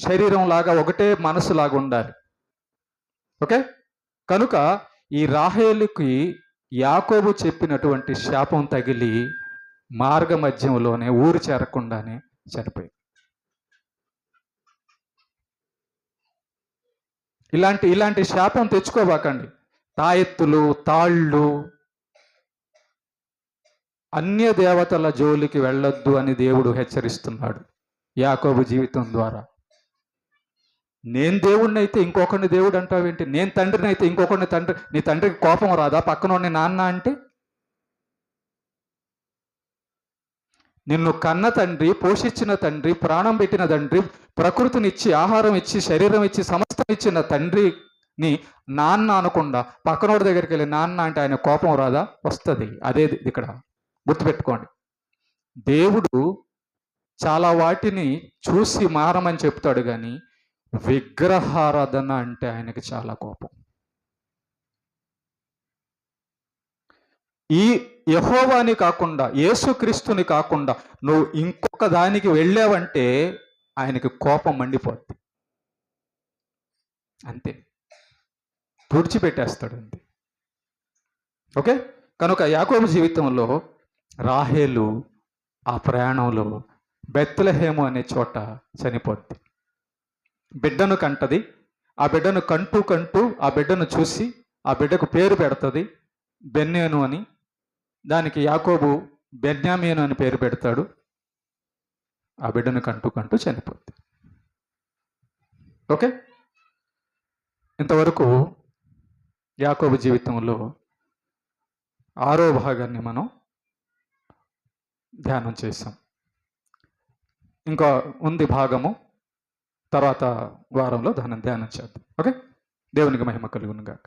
శరీరం లాగా, ఒకటే మనసు లాగా ఉండాలి. ఓకే. కనుక ఈ రాహేలుకి యాకోబు చెప్పినటువంటి శాపం తగిలి మార్గ మధ్యంలోనే ఊరు చేరకుండానే చనిపోయింది. ఇలాంటి శాపం తెచ్చుకోబాకండి. తాయెత్తులు, తాళ్ళు, అన్య దేవతల జోలికి వెళ్ళొద్దు అని దేవుడు హెచ్చరిస్తున్నాడు యాకోబు జీవితం ద్వారా. నేను దేవుడిని అయితే ఇంకొకరిని దేవుడు అంటావేంటి? నేను తండ్రిని అయితే ఇంకొకరిని తండ్రి. నీ తండ్రికి కోపం రాదా పక్కనోడిని నాన్న అంటే? నిన్ను కన్న తండ్రి, పోషించిన తండ్రి, ప్రాణం పెట్టిన తండ్రి, ప్రకృతినిచ్చి ఆహారం ఇచ్చి శరీరం ఇచ్చి సమస్తం ఇచ్చిన తండ్రిని నాన్న అనకుండా పక్కనోడి దగ్గరికి వెళ్ళి నాన్న అంటే ఆయన కోపం రాదా? వస్తుంది. అదే ఇక్కడ గుర్తుపెట్టుకోండి. దేవుడు చాలా వాటిని చూసి మారమని చెప్తాడు, కానీ విగ్రహారాధన అంటే ఆయనకి చాలా కోపం. ఈ యెహోవాని కాకుండా, యేసుక్రీస్తుని కాకుండా నువ్వు ఇంకొక దానికి వెళ్ళావంటే ఆయనకి కోపం మండిపోద్ది. అంతే, తుడిచిపెట్టేస్తాడు అంతే. ఓకే. కనుక యాకోబు జీవితంలో రాహేలు ఆ ప్రయాణంలో బెత్లెహేము అనే చోట చనిపోద్ది. బిడ్డను కంటది. ఆ బిడ్డను కంటూ ఆ బిడ్డను చూసి ఆ బిడ్డకు పేరు పెడుతుంది బెన్యాను అని. దానికి యాకోబు బెన్యామీను అని పేరు పెడతాడు. ఆ బిడ్డను కంటూ చనిపోద్ది. ఓకే. ఇంతవరకు యాకోబు జీవితంలో 6వ భాగాన్ని మనం ధ్యానం చేసాం. ఇంకా ఉంది భాగము, తర్వాత వారంలో ధ్యానం చేద్దాం. ఓకే. దేవునికి మహిమ కలుగును గాక.